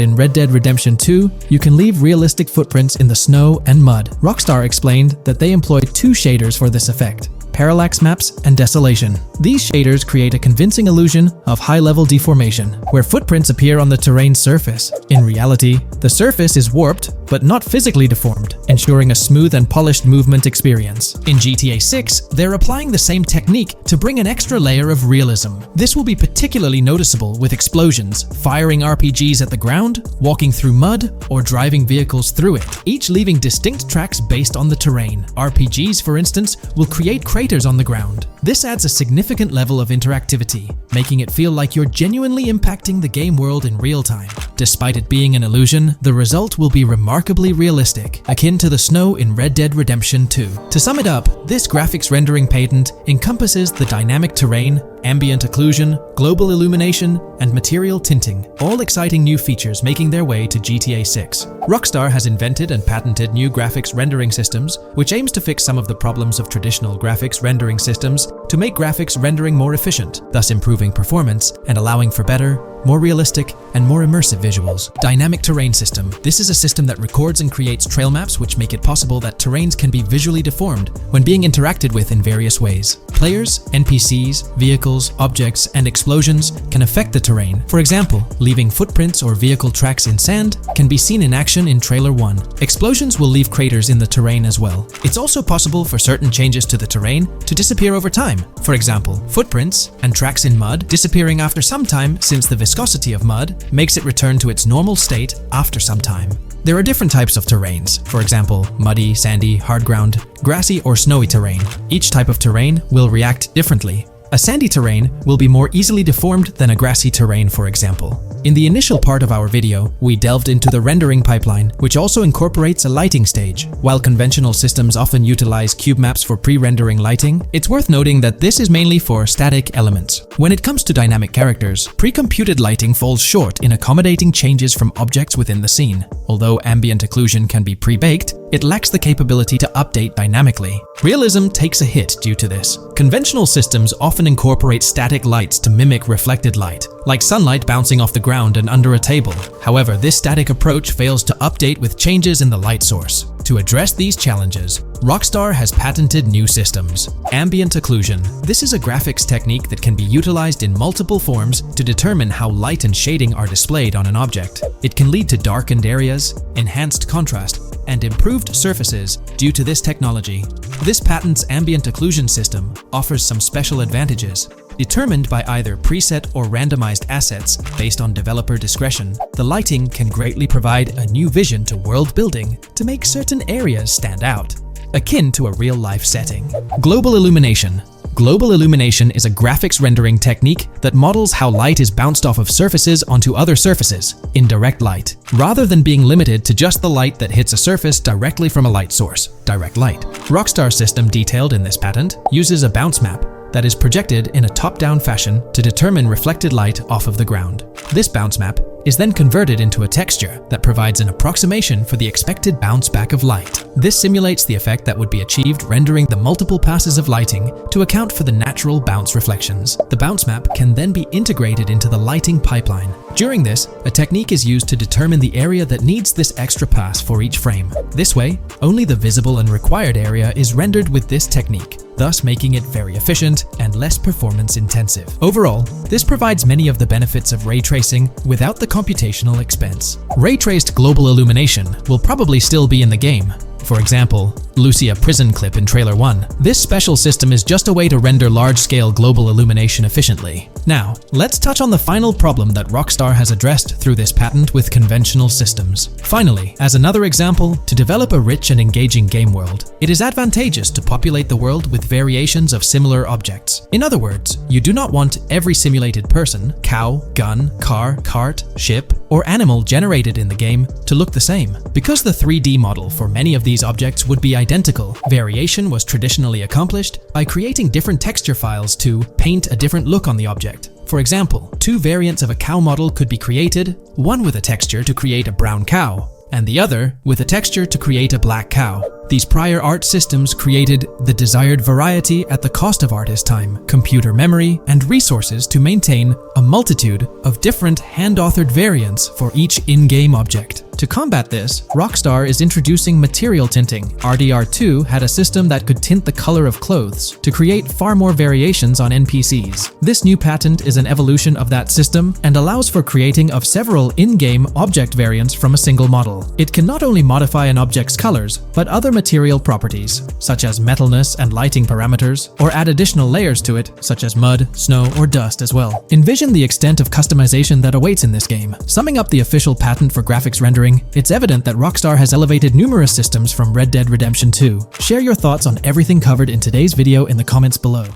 in Red Dead Redemption 2, you can leave realistic footprints in the snow and mud. Rockstar explained that they employed two shaders for this effect: parallax maps and desolation. These shaders create a convincing illusion of high-level deformation, where footprints appear on the terrain's surface. In reality, the surface is warped but not physically deformed, ensuring a smooth and polished movement experience. In GTA 6, they're applying the same technique to bring an extra layer of realism. This will be particularly noticeable with explosions, firing RPGs at the ground, walking through mud, or driving vehicles through it, each leaving distinct tracks based on the terrain. RPGs, for instance, will create craters on the ground. This adds a significant level of interactivity, making it feel like you're genuinely impacting the game world in real time. Despite it being an illusion, the result will be remarkably realistic, akin to the snow in Red Dead Redemption 2. To sum it up, this graphics rendering patent encompasses the dynamic terrain, ambient occlusion, global illumination, and material tinting, all exciting new features making their way to GTA 6. Rockstar has invented and patented new graphics rendering systems, which aims to fix some of the problems of traditional graphics rendering systems to make graphics rendering more efficient, thus improving performance and allowing for better, more realistic, and more immersive visuals. Dynamic Terrain System. This is a system that records and creates trail maps which make it possible that terrains can be visually deformed when being interacted with in various ways. Players, NPCs, vehicles, objects, and explosions can affect the terrain. For example, leaving footprints or vehicle tracks in sand can be seen in action in Trailer 1. Explosions will leave craters in the terrain as well. It's also possible for certain changes to the terrain to disappear over time. For example, footprints and tracks in mud disappearing after some time, since the viscosity of mud makes it return to its normal state after some time. There are different types of terrains, for example, muddy, sandy, hard ground, grassy, or snowy terrain. Each type of terrain will react differently. A sandy terrain will be more easily deformed than a grassy terrain, for example. In the initial part of our video, we delved into the rendering pipeline, which also incorporates a lighting stage. While conventional systems often utilize cube maps for pre-rendering lighting, it's worth noting that this is mainly for static elements. When it comes to dynamic characters, pre-computed lighting falls short in accommodating changes from objects within the scene. Although ambient occlusion can be pre-baked, it lacks the capability to update dynamically. Realism takes a hit due to this. Conventional systems often incorporate static lights to mimic reflected light, like sunlight bouncing off the ground and under a table. However, this static approach fails to update with changes in the light source. To address these challenges, Rockstar has patented new systems. Ambient occlusion. This is a graphics technique that can be utilized in multiple forms to determine how light and shading are displayed on an object. It can lead to darkened areas, enhanced contrast, and improved surfaces due to this technology. This patent's ambient occlusion system offers some special advantages. Determined by either preset or randomized assets based on developer discretion, the lighting can greatly provide a new vision to world building to make certain areas stand out, akin to a real-life setting. Global illumination. Global illumination is a graphics rendering technique that models how light is bounced off of surfaces onto other surfaces in direct light, rather than being limited to just the light that hits a surface directly from a light source, direct light. Rockstar's system detailed in this patent uses a bounce map that is projected in a top-down fashion to determine reflected light off of the ground. This bounce map is then converted into a texture that provides an approximation for the expected bounce back of light. This simulates the effect that would be achieved rendering the multiple passes of lighting to account for the natural bounce reflections. The bounce map can then be integrated into the lighting pipeline. During this, a technique is used to determine the area that needs this extra pass for each frame. This way, only the visible and required area is rendered with this technique, thus making it very efficient and less performance intensive. Overall, this provides many of the benefits of ray tracing without the computational expense. Ray-traced global illumination will probably still be in the game. For example, Lucia prison clip in Trailer 1. This special system is just a way to render large-scale global illumination efficiently. Now, let's touch on the final problem that Rockstar has addressed through this patent with conventional systems. Finally, as another example, to develop a rich and engaging game world, it is advantageous to populate the world with variations of similar objects. In other words, you do not want every simulated person, cow, gun, car, cart, ship, or animal generated in the game to look the same. Because the 3D model for many of these objects would be identical, variation was traditionally accomplished by creating different texture files to paint a different look on the object. For example, two variants of a cow model could be created, one with a texture to create a brown cow, and the other with a texture to create a black cow. These prior art systems created the desired variety at the cost of artist time, computer memory, and resources to maintain a multitude of different hand-authored variants for each in-game object. To combat this, Rockstar is introducing material tinting. RDR2 had a system that could tint the color of clothes to create far more variations on NPCs. This new patent is an evolution of that system and allows for creating of several in-game object variants from a single model. It can not only modify an object's colors, but other material properties, such as metalness and lighting parameters, or add additional layers to it, such as mud, snow, or dust as well. Envision the extent of customization that awaits in this game. Summing up the official patent for graphics rendering, it's evident that Rockstar has elevated numerous systems from Red Dead Redemption 2. Share your thoughts on everything covered in today's video in the comments below.